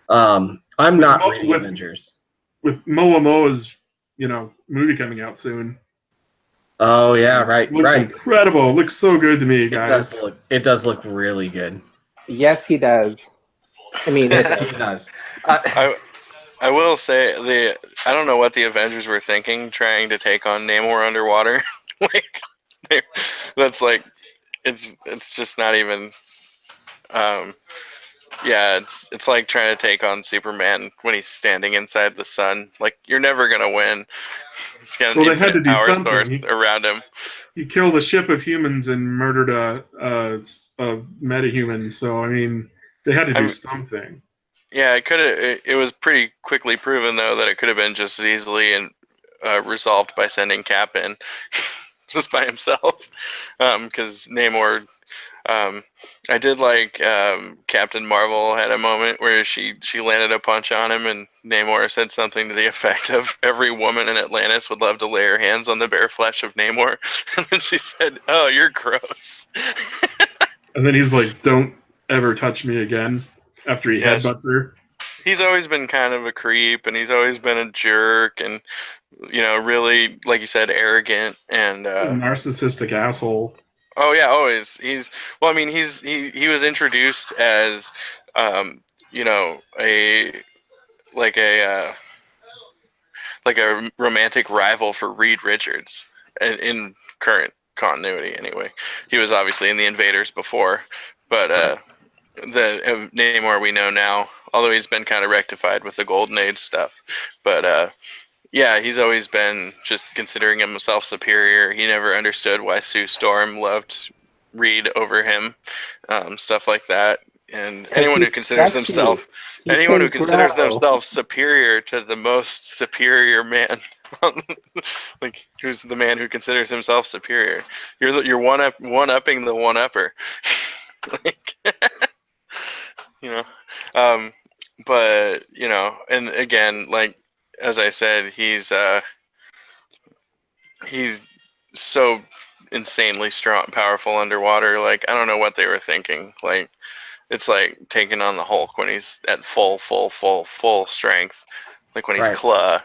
I'm not reading Avengers. With Momoa's, movie coming out soon. Oh yeah, right. Looks incredible. It looks so good to me, guys. It does look really good. Yes, he does. I mean, yes, he does. I will say I don't know what the Avengers were thinking, trying to take on Namor underwater. That's like, it's just not even. Yeah, it's like trying to take on Superman when he's standing inside the sun. Like, you're never gonna win. He's got an infinite power source around him. He killed a ship of humans and murdered a metahuman. So I mean, they had to do something. Yeah, it was pretty quickly proven though that it could have been just as easily and resolved by sending Cap in, just by himself, because Namor. I did like Captain Marvel had a moment where she landed a punch on him, and Namor said something to the effect of, "Every woman in Atlantis would love to lay her hands on the bare flesh of Namor," and then she said, "Oh, you're gross." And then he's like, "Don't ever touch me again," after he headbutts her. He's always been kind of a creep, and he's always been a jerk, and really, like you said, arrogant and a narcissistic asshole. Oh yeah, always. He was introduced as a romantic rival for Reed Richards in current continuity anyway. He was obviously in the Invaders before, but the Namor we know now, although he's been kind of rectified with the Golden Age stuff, but yeah, he's always been just considering himself superior. He never understood why Sue Storm loved Reed over him, stuff like that. And anyone who considers themselves superior to the most superior man, like who's the man who considers himself superior, you're one-upping the one-upper, like, but and again, like. As I said, he's so insanely strong, powerful underwater. Like, I don't know what they were thinking. Like, it's like taking on the Hulk when he's at full strength. Like when he's Claw.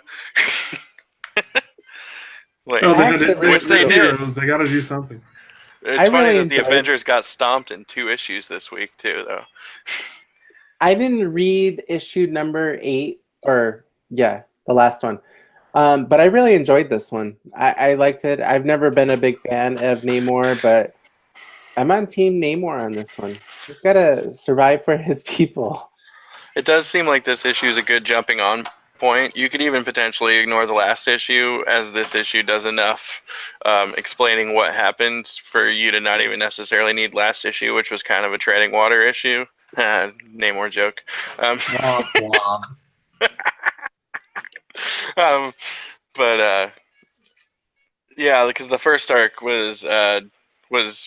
Which they did. They got to do something. It's funny that the Avengers got stomped in 2 issues this week too, though. I didn't read issue number 8, the last one. But I really enjoyed this one. I liked it. I've never been a big fan of Namor, but I'm on Team Namor on this one. He's got to survive for his people. It does seem like this issue is a good jumping on point. You could even potentially ignore the last issue, as this issue does enough explaining what happened for you to not even necessarily need last issue, which was kind of a treading water issue. Namor joke. Yeah, because the first arc was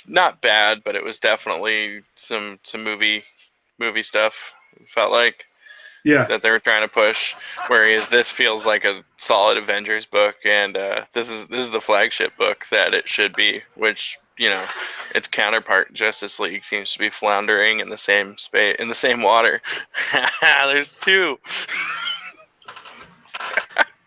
not bad, but it was definitely some movie stuff. Felt like that they were trying to push. Whereas this feels like a solid Avengers book, and this is the flagship book that it should be. Which its counterpart Justice League seems to be floundering in the same space, in the same water. There's 2.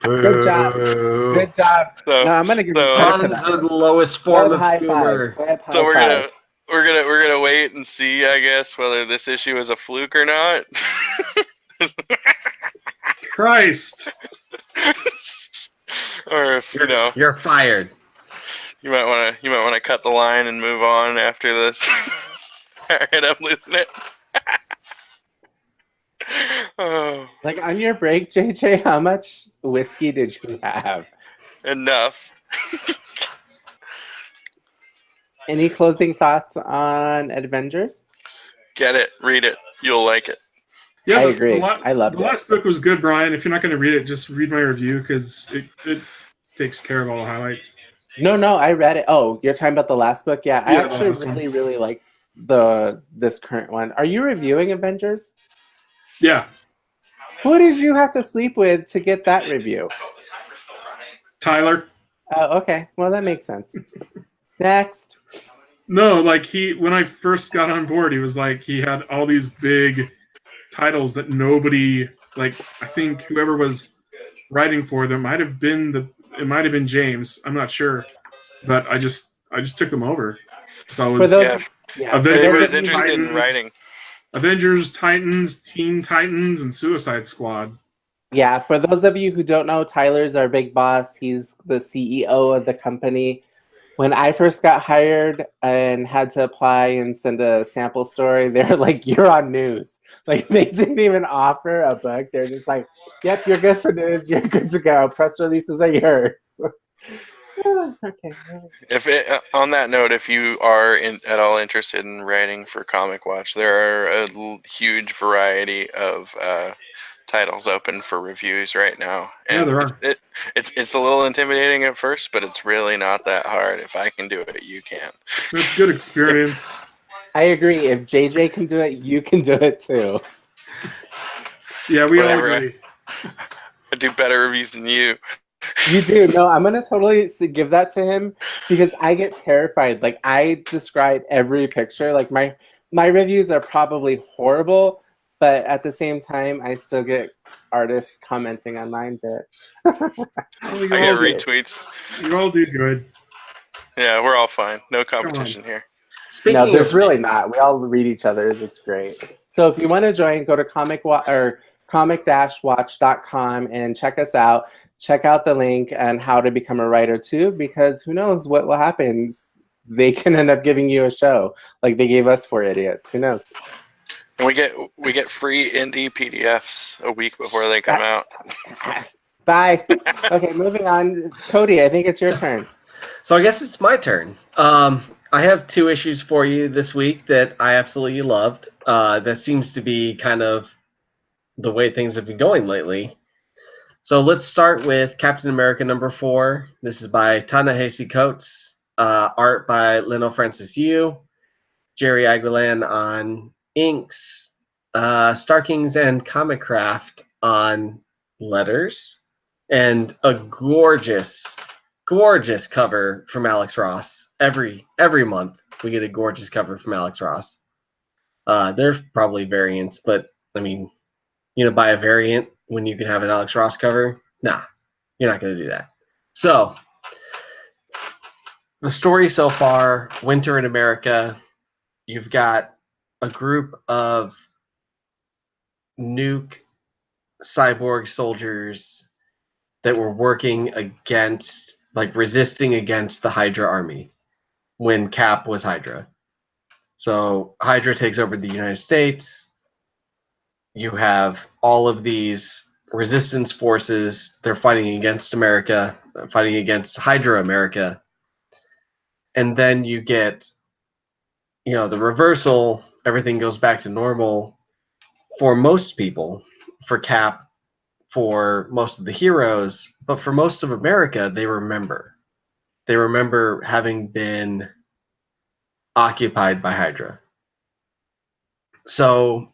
Good job. Good job. So, no, I'm gonna give you puns are the lowest form of humor. So we're gonna wait and see, I guess, whether this issue is a fluke or not. Christ. Or if you're fired. You might want to cut the line and move on after this. All right, I'm losing it. Oh. Like, on your break, JJ, how much whiskey did you have? Enough. Any closing thoughts on Avengers? Get it, read it, you'll like it. Yeah, I agree. I love it. The last book was good, Brian. If you're not going to read it, just read my review, because it takes care of all the highlights. No, I read it. Oh, you're talking about the last book? Yeah, I actually really like this current one. Are you reviewing Avengers? Yeah. Who did you have to sleep with to get that review? Tyler. Oh, okay. Well, that makes sense. Next. No, like when I first got on board, he was like, he had all these big titles that nobody, like, I think whoever was writing for them might have been James. I'm not sure, but I just took them over. So I was Avengers interested in writing. Avengers, Titans, Teen Titans, and Suicide Squad. Yeah, for those of you who don't know, Tyler's our big boss. He's the CEO of the company. When I first got hired and had to apply and send a sample story, they're like, "You're on news." Like they didn't even offer a book. They're just like, "Yep, you're good for news. You're good to go. Press releases are yours." Okay. On that note, if you are at all interested in writing for Comic Watch, there are a huge variety of titles open for reviews right now, Yeah, and there are. it's a little intimidating at first, but it's really not that hard. If I can do it, you can. It's good experience. I agree. If JJ can do it, you can do it too. Yeah, we all Whatever. agree. I do better reviews than you. You do. No, I'm going to totally give that to him because I get terrified. Like I describe every picture. Like my reviews are probably horrible, but at the same time, I still get artists commenting on mine, bitch. I get retweets. You all do good. Yeah, we're all fine. No competition here. Speaking No, there's of really not. We all read each other's. It's great. So if you want to join, go to comic-watch.com and check us out. Check out the link and how to become a writer too, because who knows what will happen. They can end up giving you a show like they gave us 4 Idiots. Who knows? And we get free indie PDFs a week before they come out. Bye. Okay, moving on. Cody, I think it's your turn. So I guess it's my turn. I have 2 issues for you this week that I absolutely loved. That seems to be kind of the way things have been going lately. So let's start with Captain America #4. This is by Ta-Nehisi Coates. Art by Lino Francis Yu. Jerry Aguilan on inks. Starkings and Comic Craft on letters. And a gorgeous cover from Alex Ross. Every month we get a gorgeous cover from Alex Ross. There's probably variants, but I mean, buy a variant when you can have an Alex Ross cover. Nah, you're not going to do that. So the story so far, Winter in America, you've got a group of nuke cyborg soldiers that were working against, resisting against the Hydra army when Cap was Hydra. So Hydra takes over the United States. You have all of these resistance forces. They're fighting against America, fighting against Hydra America. And then you get, the reversal. Everything goes back to normal for most people, for Cap, for most of the heroes, but for most of America, they remember. They remember having been occupied by Hydra. So,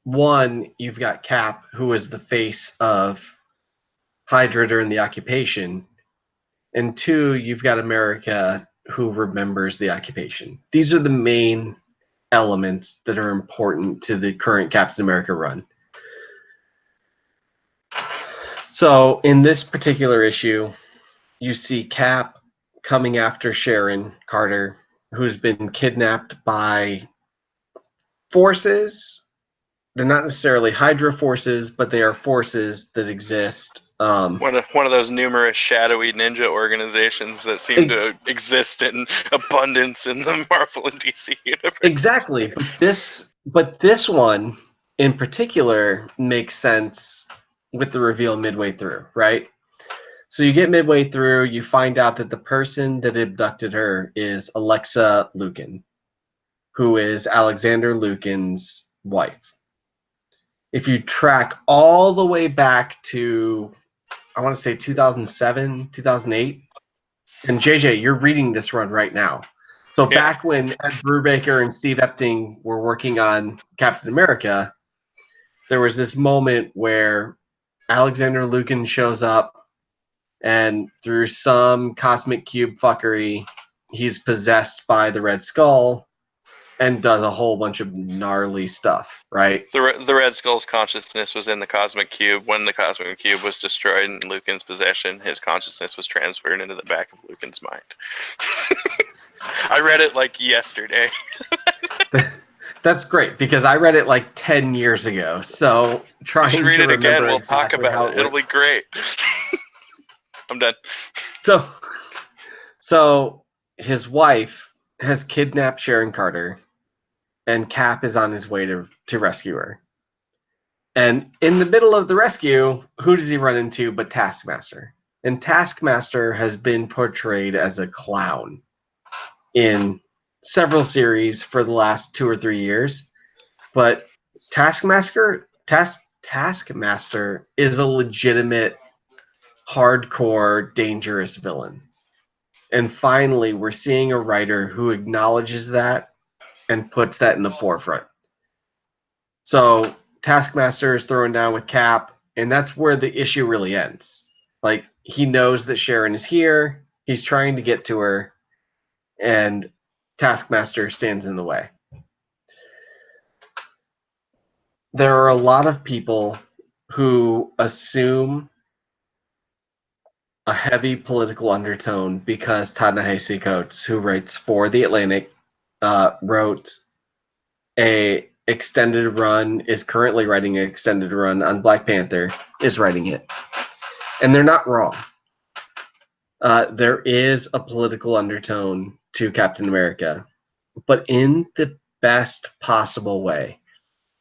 one, you've got Cap, who is the face of Hydra during the occupation, and 2, you've got America, who remembers the occupation. These are the main elements that are important to the current Captain America run. So in this particular issue, you see Cap coming after Sharon Carter, who's been kidnapped by forces. They're not necessarily Hydra forces, but they are forces that exist. One of those numerous shadowy ninja organizations that seem to exist in abundance in the Marvel and DC universe. Exactly, but this one in particular makes sense with the reveal midway through, right? So you get midway through, you find out that the person that abducted her is Alexa Lukin, who is Alexander Lukin's wife. If you track all the way back to, I want to say 2007, 2008, and JJ, you're reading this run right now. So back when Ed Brubaker and Steve Epting were working on Captain America, there was this moment where Alexander Lukin shows up, and through some cosmic cube fuckery, he's possessed by the Red Skull and does a whole bunch of gnarly stuff, right? The Red Skull's consciousness was in the Cosmic Cube. When the Cosmic Cube was destroyed in Lukin's possession, his consciousness was transferred into the back of Lukin's mind. I read it like yesterday. That's great because I read it like 10 years ago. So You trying should to read it remember again. We'll talk exactly how about it. It'll be great. I'm done. So his wife has kidnapped Sharon Carter, and Cap is on his way to rescue her. And in the middle of the rescue, who does he run into but Taskmaster? And Taskmaster has been portrayed as a clown in several series for the last 2 or 3 years. But Taskmaster is a legitimate, hardcore, dangerous villain. And finally, we're seeing a writer who acknowledges that and puts that in the forefront. So Taskmaster is throwing down with Cap, and that's where the issue really ends. Like, he knows that Sharon is here, he's trying to get to her, and Taskmaster stands in the way. There are a lot of people who assume a heavy political undertone because Ta-Nehisi Coates, who writes for The Atlantic, wrote a extended run, is currently writing an extended run on Black Panther, is writing it. And they're not wrong. There is a political undertone to Captain America, but in the best possible way,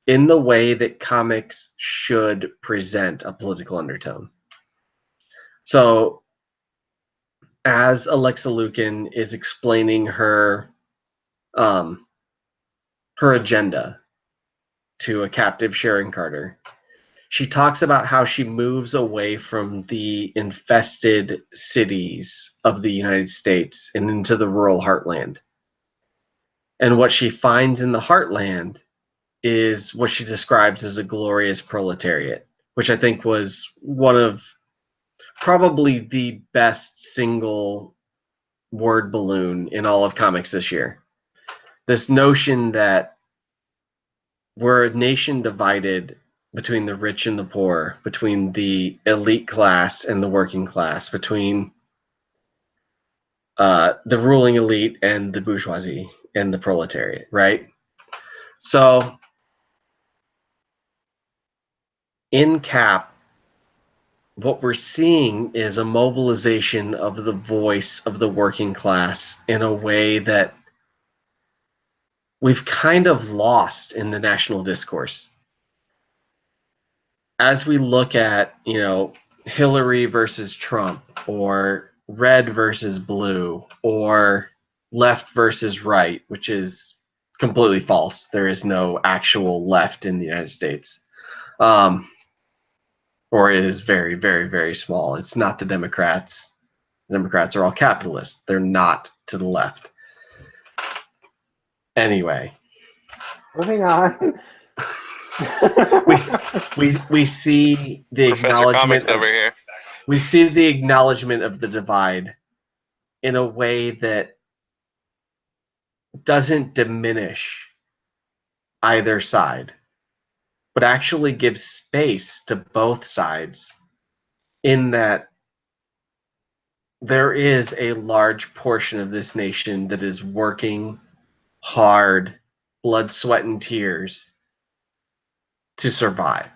in the way that comics should present a political undertone. So, as Alexa Lukin is explaining her agenda to a captive Sharon Carter, she talks about how she moves away from the infested cities of the United States and into the rural heartland. And what she finds in the heartland is what she describes as a glorious proletariat, which I think was one of probably the best single word balloon in all of comics this year. This notion that we're a nation divided between the rich and the poor, between the elite class and the working class, between the ruling elite and the bourgeoisie and the proletariat, right? So in Cap, what we're seeing is a mobilization of the voice of the working class in a way that we've kind of lost in the national discourse. As we look at, Hillary versus Trump, or red versus blue, or left versus right, which is completely false. There is no actual left in the United States. Or it is very, very, very small. It's not the Democrats. The Democrats are all capitalists. They're not to the left. Anyway. Moving on. we see the Professor acknowledgement Comics over here. We see the acknowledgement of the divide in a way that doesn't diminish either side, but actually gives space to both sides, in that there is a large portion of this nation that is working hard, blood, sweat, and tears to survive.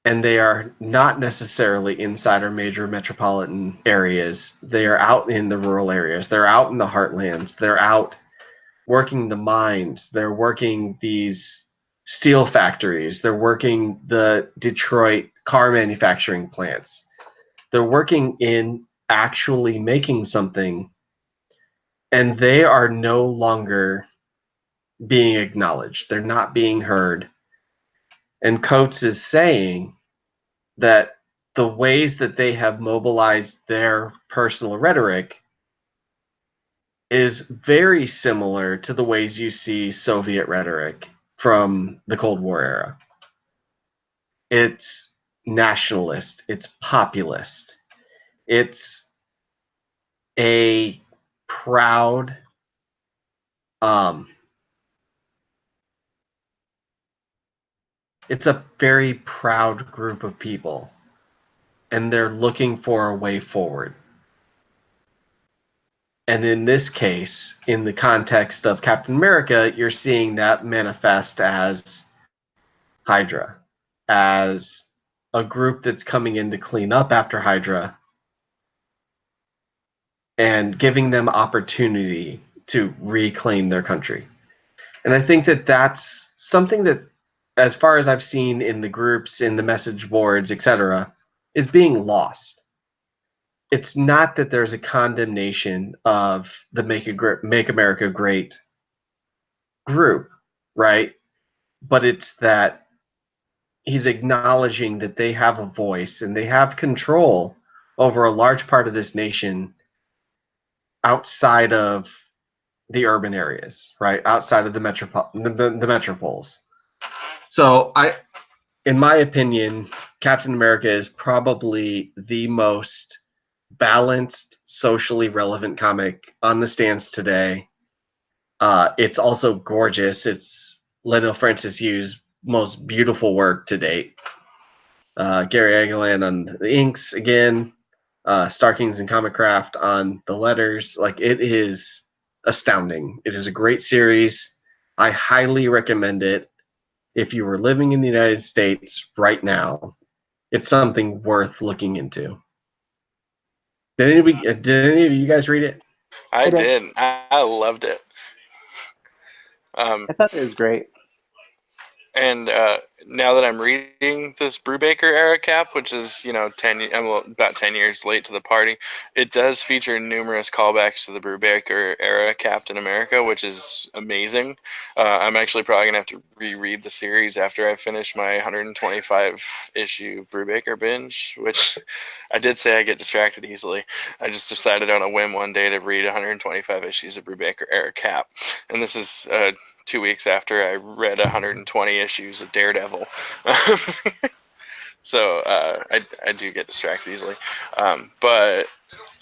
And they are not necessarily inside our major metropolitan areas. They are out in the rural areas. They're out in the heartlands. They're out working the mines. They're working these steel factories. They're working the Detroit car manufacturing plants. They're working in actually making something, and they are no longer being acknowledged. They're not being heard. And Coates is saying that the ways that they have mobilized their personal rhetoric is very similar to the ways you see Soviet rhetoric from the Cold War era. It's nationalist, it's populist, it's a proud it's a very proud group of people, and they're looking for a way forward. And in this case, in the context of Captain America, you're seeing that manifest as Hydra, as a group that's coming in to clean up after Hydra and giving them opportunity to reclaim their country. And I think that that's something that, as far as I've seen in the groups, in the message boards, etc., is being lost. It's not that there's a condemnation of the Make America Great group, right? But it's that he's acknowledging that they have a voice and they have control over a large part of this nation outside of the urban areas, right? Outside of the metropoles. So in my opinion, Captain America is probably the most balanced, socially relevant comic on the stands today. It's also gorgeous. It's Leinil Francis Yu's most beautiful work to date. Gary Egeland on the inks again. Starkings and Comic Craft on the letters. Like, it is astounding. It is a great series. I highly recommend it. If you were living in the United States right now, it's something worth looking into. Did any of you guys read it? I did. I loved it. I thought it was great. And now that I'm reading this Brubaker era cap, which is, you know, about 10 years late to the party, it does feature numerous callbacks to the Brubaker era Captain America, which is amazing. I'm actually probably going to have to reread the series after I finish my 125 issue Brubaker binge, which I did say I get distracted easily. I just decided on a whim one day to read 125 issues of Brubaker era cap. And this is 2 weeks after I read 120 issues of Daredevil. So I do get distracted easily. But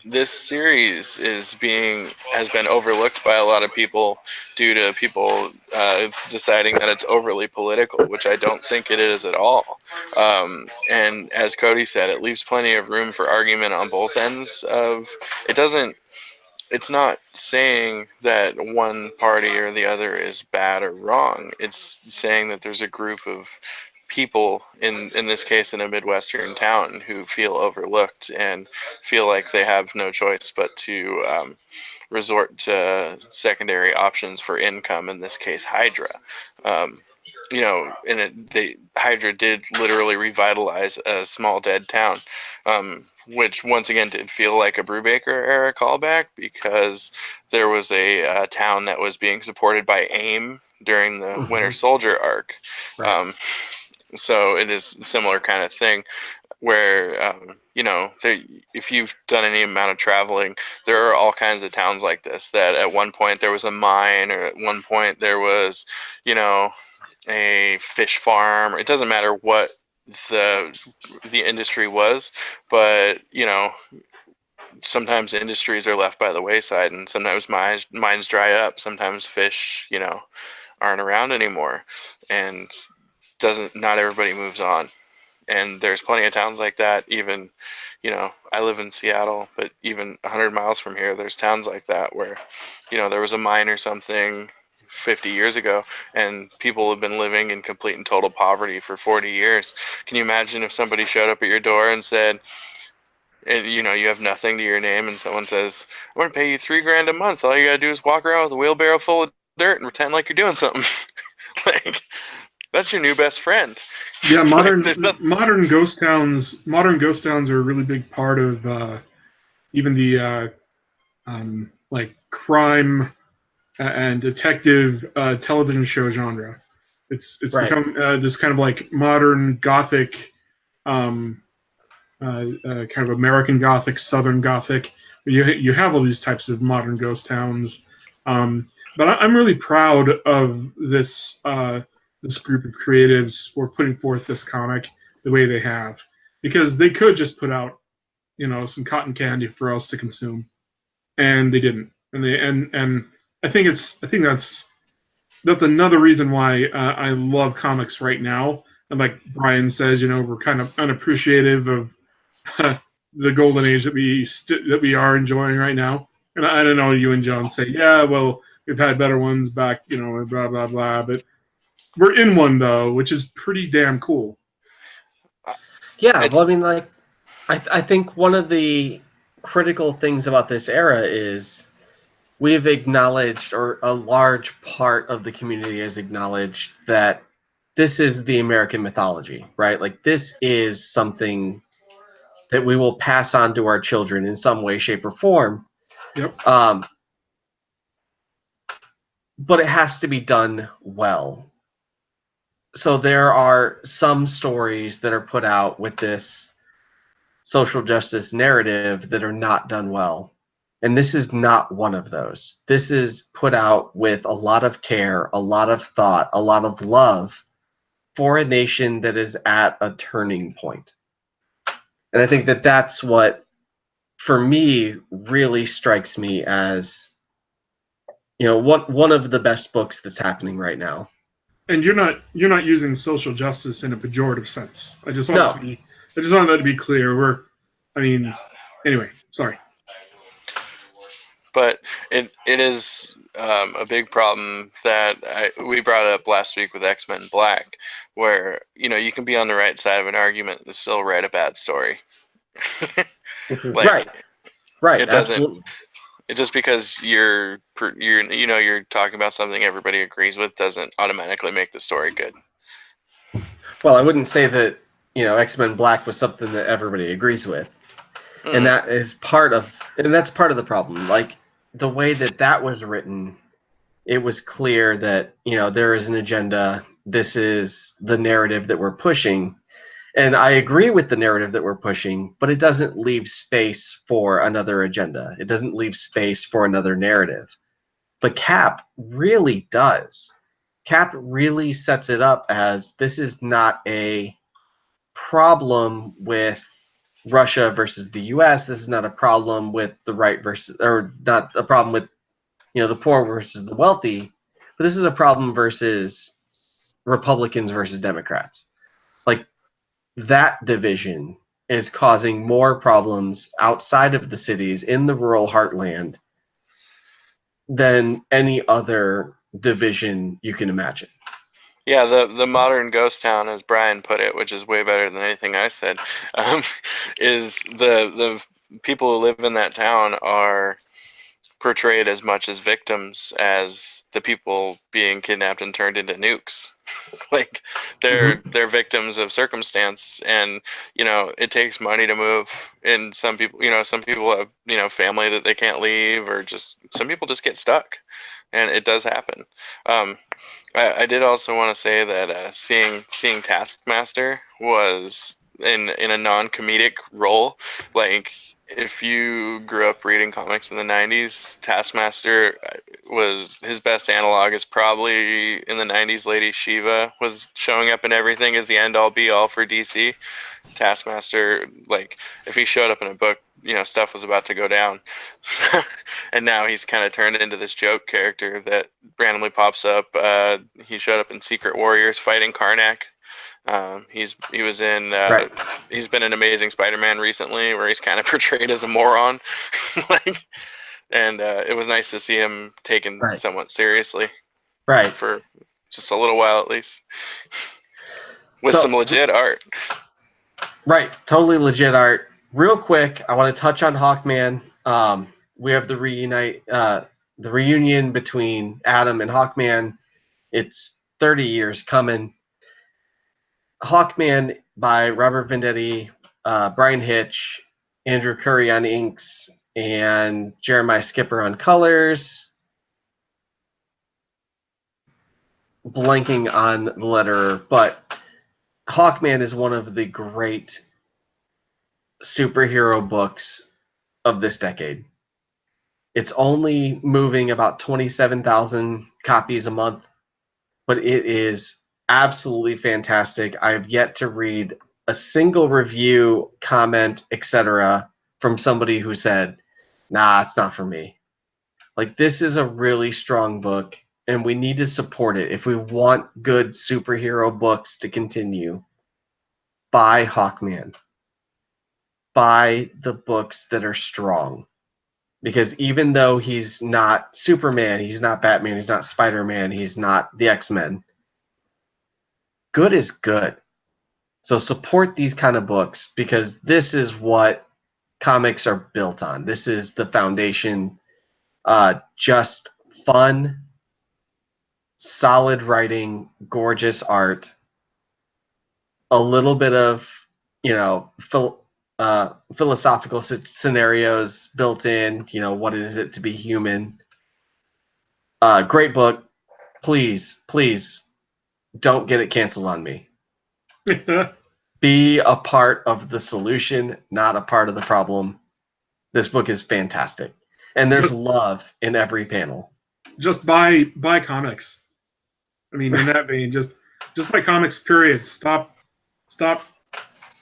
this series has been overlooked by a lot of people due to people deciding that it's overly political, which I don't think it is at all. And as Cody said, it leaves plenty of room for argument on both ends of it. It's not saying that one party or the other is bad or wrong. It's saying that there's a group of people, in this case in a Midwestern town, who feel overlooked and feel like they have no choice but to resort to secondary options for income, in this case Hydra. You know, Hydra did literally revitalize a small dead town, which once again did feel like a Brubaker era callback, because there was a town that was being supported by AIM during the Winter Soldier arc. Right. So it is a similar kind of thing where, you know, if you've done any amount of traveling, there are all kinds of towns like this that at one point there was a mine, or at one point there was, you know, a fish farm. It doesn't matter what the industry was, but, you know, sometimes industries are left by the wayside, and sometimes mines dry up, sometimes fish, you know, aren't around anymore, and not everybody moves on. And there's plenty of towns like that. Even, you know, I live in Seattle, but even 100 miles from here, there's towns like that where, you know, there was a mine or something 50 years ago, and people have been living in complete and total poverty for 40 years. Can you imagine if somebody showed up at your door and said, and, you know, you have nothing to your name, and someone says, "I'm going to pay you $3,000 a month. All you got to do is walk around with a wheelbarrow full of dirt and pretend like you're doing something." Like, that's your new best friend. Yeah, modern ghost towns are a really big part of even the like crime and detective television show genre. It's right. Become this kind of like modern Gothic, kind of American Gothic, Southern Gothic. You have all these types of modern ghost towns. But I'm really proud of this group of creatives for putting forth this comic the way they have, because they could just put out, you know, some cotton candy for us to consume, and they didn't. And I think that's another reason why I love comics right now. And like Brian says, you know, we're kind of unappreciative of the golden age that we are enjoying right now. And I don't know, you and John say, yeah, well, we've had better ones back, you know, blah, blah, blah. But we're in one, though, which is pretty damn cool. Yeah, well, I mean, like, I think one of the critical things about this era is we've acknowledged, or a large part of the community has acknowledged, that this is the American mythology, right? Like, this is something that we will pass on to our children in some way, shape, or form. Yep. But it has to be done well. So there are some stories that are put out with this social justice narrative that are not done well. And this is not one of those. This is put out with a lot of care, a lot of thought, a lot of love for a nation that is at a turning point. And I think that that's what, for me, really strikes me as, you know, one of the best books that's happening right now. And you're not using social justice in a pejorative sense. I just want No. that to be clear. Anyway, sorry. But it is a big problem that we brought up last week with X-Men Black, where, you know, you can be on the right side of an argument and still write a bad story. Right. It doesn't. Absolutely. It just because you're talking about something everybody agrees with doesn't automatically make the story good. Well, I wouldn't say that, you know, X-Men Black was something that everybody agrees with. And that's part of the problem. Like, the way that was written, it was clear that, you know, there is an agenda. This is the narrative that we're pushing. And I agree with the narrative that we're pushing, but it doesn't leave space for another agenda. It doesn't leave space for another narrative. But Cap really does. Cap really sets it up as, this is not a problem with Russia versus the US. This is not a problem with the right versus, or not a problem with, you know, the poor versus the wealthy, but this is a problem versus Republicans versus Democrats. Like, that division is causing more problems outside of the cities in the rural heartland than any other division you can imagine. Yeah, the modern ghost town, as Brian put it, which is way better than anything I said, is the people who live in that town are portrayed as much as victims as the people being kidnapped and turned into nukes. Like, they're victims of circumstance, and, you know, it takes money to move. And some people have, you know, family that they can't leave, or just some people just get stuck, and it does happen. I did also want to say that seeing Taskmaster was in a non-comedic role. Like, if you grew up reading comics in the 90s, Taskmaster was his best analog is probably in the 90s. Lady Shiva was showing up in everything as the end-all be-all for DC. Taskmaster, like, if he showed up in a book, you know, stuff was about to go down. And now he's kind of turned into this joke character that randomly pops up. He showed up in Secret Warriors fighting Karnak. He's been in Amazing Spider-Man recently, where he's kind of portrayed as a moron. It was nice to see him taken somewhat seriously. Right. For just a little while, at least. With some legit art. Right. Totally legit art. Real quick, I want to touch on Hawkman. We have the reunion between Adam and Hawkman. It's 30 years coming. Hawkman by Robert Venditti, Brian Hitch, Andrew Curry on inks, and Jeremiah Skipper on colors. Blanking on the letterer, but Hawkman is one of the great superhero books of this decade. It's only moving about 27,000 copies a month, but it is absolutely fantastic. I've yet to read a single review, comment, etc. from somebody who said, nah, it's not for me. Like, this is a really strong book, and we need to support it. If we want good superhero books to continue, buy Hawkman. Buy the books that are strong, because even though he's not Superman, he's not Batman, he's not Spider-Man, he's not the X-Men, good is good. So support these kind of books because this is what comics are built on. This is the foundation. Just fun, solid writing, gorgeous art, a little bit of, philosophical scenarios built in. What is it to be human? Great book. Please don't get it canceled on me. Be a part of the solution, not a part of the problem. This book is fantastic. And there's love in every panel. Just buy comics. I mean, in that vein, just buy comics, period. Stop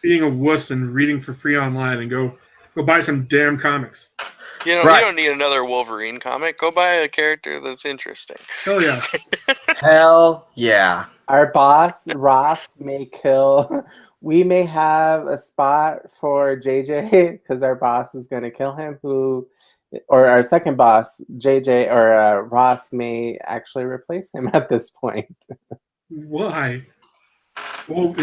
being a wuss and reading for free online and go buy some damn comics. You don't need another Wolverine comic. Go buy a character that's interesting. Hell yeah. Hell yeah. Our boss, Ross, may kill. We may have a spot for JJ because our boss is going to kill him, or our second boss, JJ, or Ross may actually replace him at this point. Why? Well,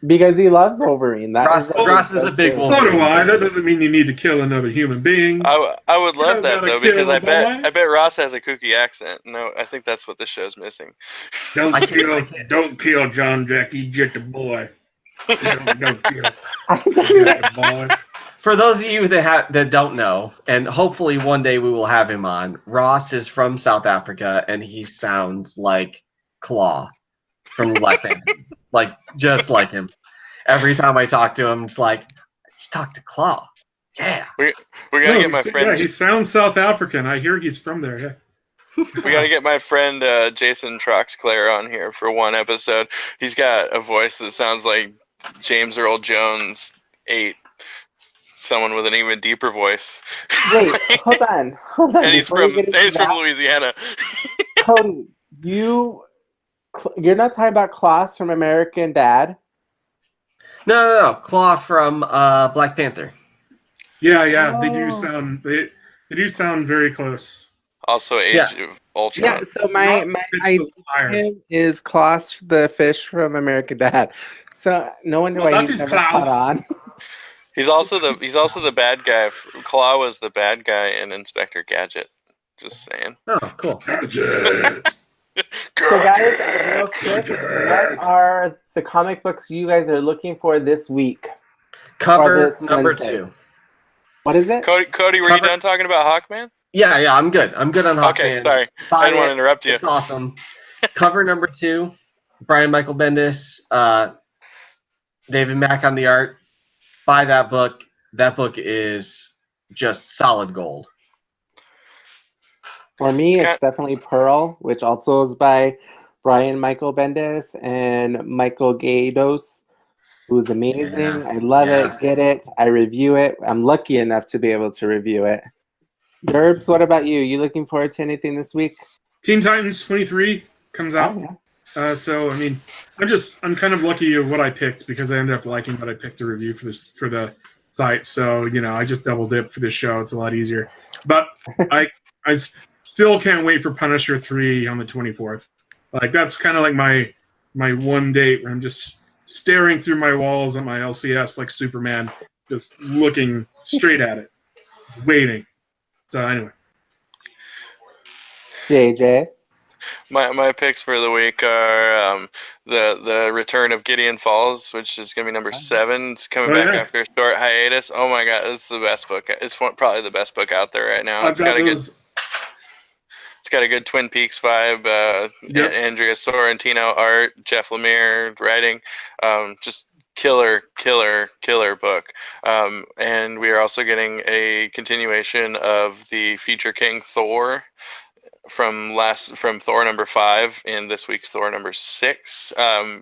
because he loves Wolverine. Ross is a big Wolverine. So do I. That doesn't mean you need to kill another human being. I would love that though, because I bet Ross has a kooky accent. No, I think that's what this show's missing. Don't kill John Jackie, just a boy. Don't kill. Boy. For those of you that don't know, and hopefully one day we will have him on, Ross is from South Africa, and he sounds like Claw from Black Panther. Like, just like him. Every time I talk to him, it's like, let's talk to Claw. Yeah. We gotta get my friend. Yeah, he sounds South African. I hear he's from there. Yeah. We gotta get my friend Jason Troxclair on here for one episode. He's got a voice that sounds like James Earl Jones 8. Someone with an even deeper voice. Wait, hold on. And he's from Louisiana. Cody, you're not talking about Klaus from American Dad? No. Claw from Black Panther. Yeah. Oh. They do sound very close. Also, Age of Ultron. Yeah. So my idea is Klaus the fish from American Dad. So no wonder why he's never caught on. He's also the bad guy. Claw was the bad guy in Inspector Gadget. Just saying. Oh, cool. Gadget. So guys, real quick, what are the comic books you guys are looking for this week? Cover number Wednesday? 2. What is it? Cody, were you done talking about Hawkman? Yeah, I'm good. I'm good on Hawkman. Okay, sorry. I didn't want to interrupt you. It's awesome. Cover number 2, Brian Michael Bendis, David Mack on the art. Buy that book. That book is just solid gold. For me, it's definitely Pearl, which also is by Brian Michael Bendis and Michael Gaydos, who's amazing. Yeah. I love it. Get it. I review it. I'm lucky enough to be able to review it. Derbs, what about you? You looking forward to anything this week? Teen Titans 23 comes out. Oh, yeah. So I mean, I'm kind of lucky of what I picked because I ended up liking what I picked to review for the site. So I just double dip for this show. It's a lot easier. But I still can't wait for Punisher 3 on the 24th. Like that's kind of like my one date where I'm just staring through my walls on my LCS like Superman, just looking straight at it, waiting. So anyway, JJ. My picks for the week are the return of Gideon Falls, which is going to be number 7. It's coming back after a short hiatus. Oh my god, this is the best book. It's probably the best book out there right now. It's got a good Twin Peaks vibe. Andrea Sorrentino art, Jeff Lemire writing. Just killer book. And we are also getting a continuation of the Future King Thor from Thor number 5 in this week's Thor number 6.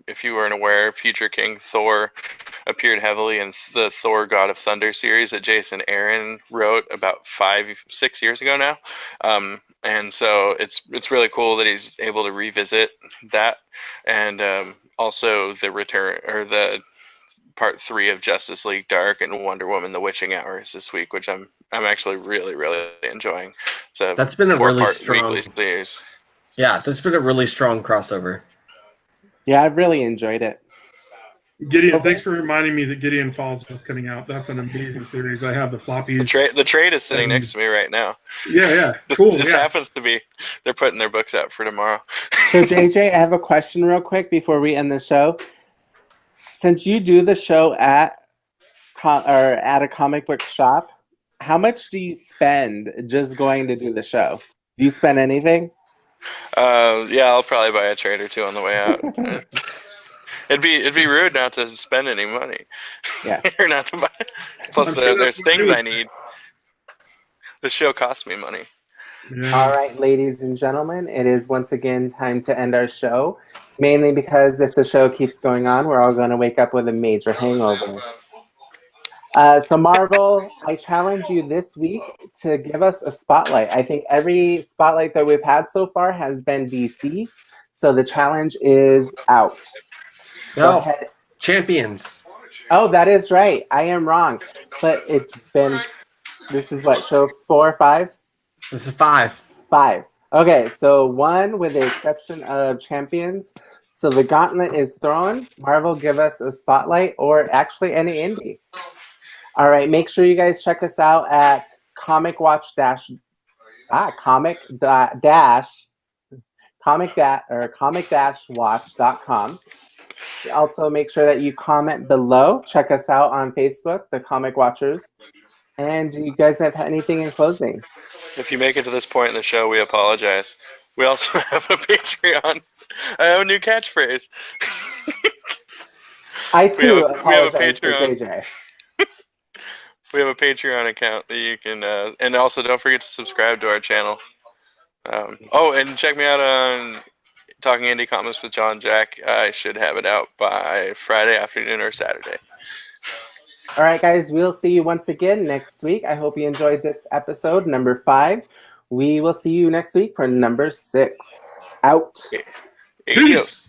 If you weren't aware, Future King Thor appeared heavily in the Thor God of Thunder series that Jason Aaron wrote about 5-6 years ago now. And so it's really cool that he's able to revisit that, and also the return or the part 3 of Justice League Dark and Wonder Woman: The Witching Hours this week, which I'm actually really, really enjoying. So That's been a really 4-part strong weekly series. Yeah, that's been a really strong crossover. Yeah, I've really enjoyed it. Gideon, thanks for reminding me that Gideon Falls is coming out. That's an amazing series. I have the floppies. The trade is sitting next to me right now. Yeah, cool. This happens to be, they're putting their books out for tomorrow. So JJ, I have a question real quick before we end the show. Since you do the show at a comic book shop, how much do you spend just going to do the show? Do you spend anything? Yeah, I'll probably buy a trade or two on the way out. It'd be rude not to spend any money. Yeah. Or not to buy. Plus, sure there's that's things true. I need. The show costs me money. Yeah. All right, ladies and gentlemen, it is once again time to end our show. Mainly because if the show keeps going on, we're all going to wake up with a major hangover. So Marvel, I challenge you this week to give us a spotlight. I think every spotlight that we've had so far has been DC. So the challenge is out. Go No, ahead. Champions. Oh, that is right. I am wrong. But this is what, show 4 or 5? This is 5. 5. Okay, so 1 with the exception of Champions. So the gauntlet is thrown. Marvel, give us a spotlight, or actually any indie. All right, make sure you guys check us out at comic-watch.com. Also, make sure that you comment below. Check us out on Facebook, The Comic Watchers. And do you guys have anything in closing? If you make it to this point in the show, we apologize. We also have a Patreon. I have a new catchphrase. I too we have a apologize to Patreon. JJ. We have a Patreon account that you can, and also don't forget to subscribe to our channel. And check me out on Talking Indie Comics with John Jack. I should have it out by Friday afternoon or Saturday. All right, guys, we'll see you once again next week. I hope you enjoyed this episode, number 5. We will see you next week for number 6. Out. Adios. Peace.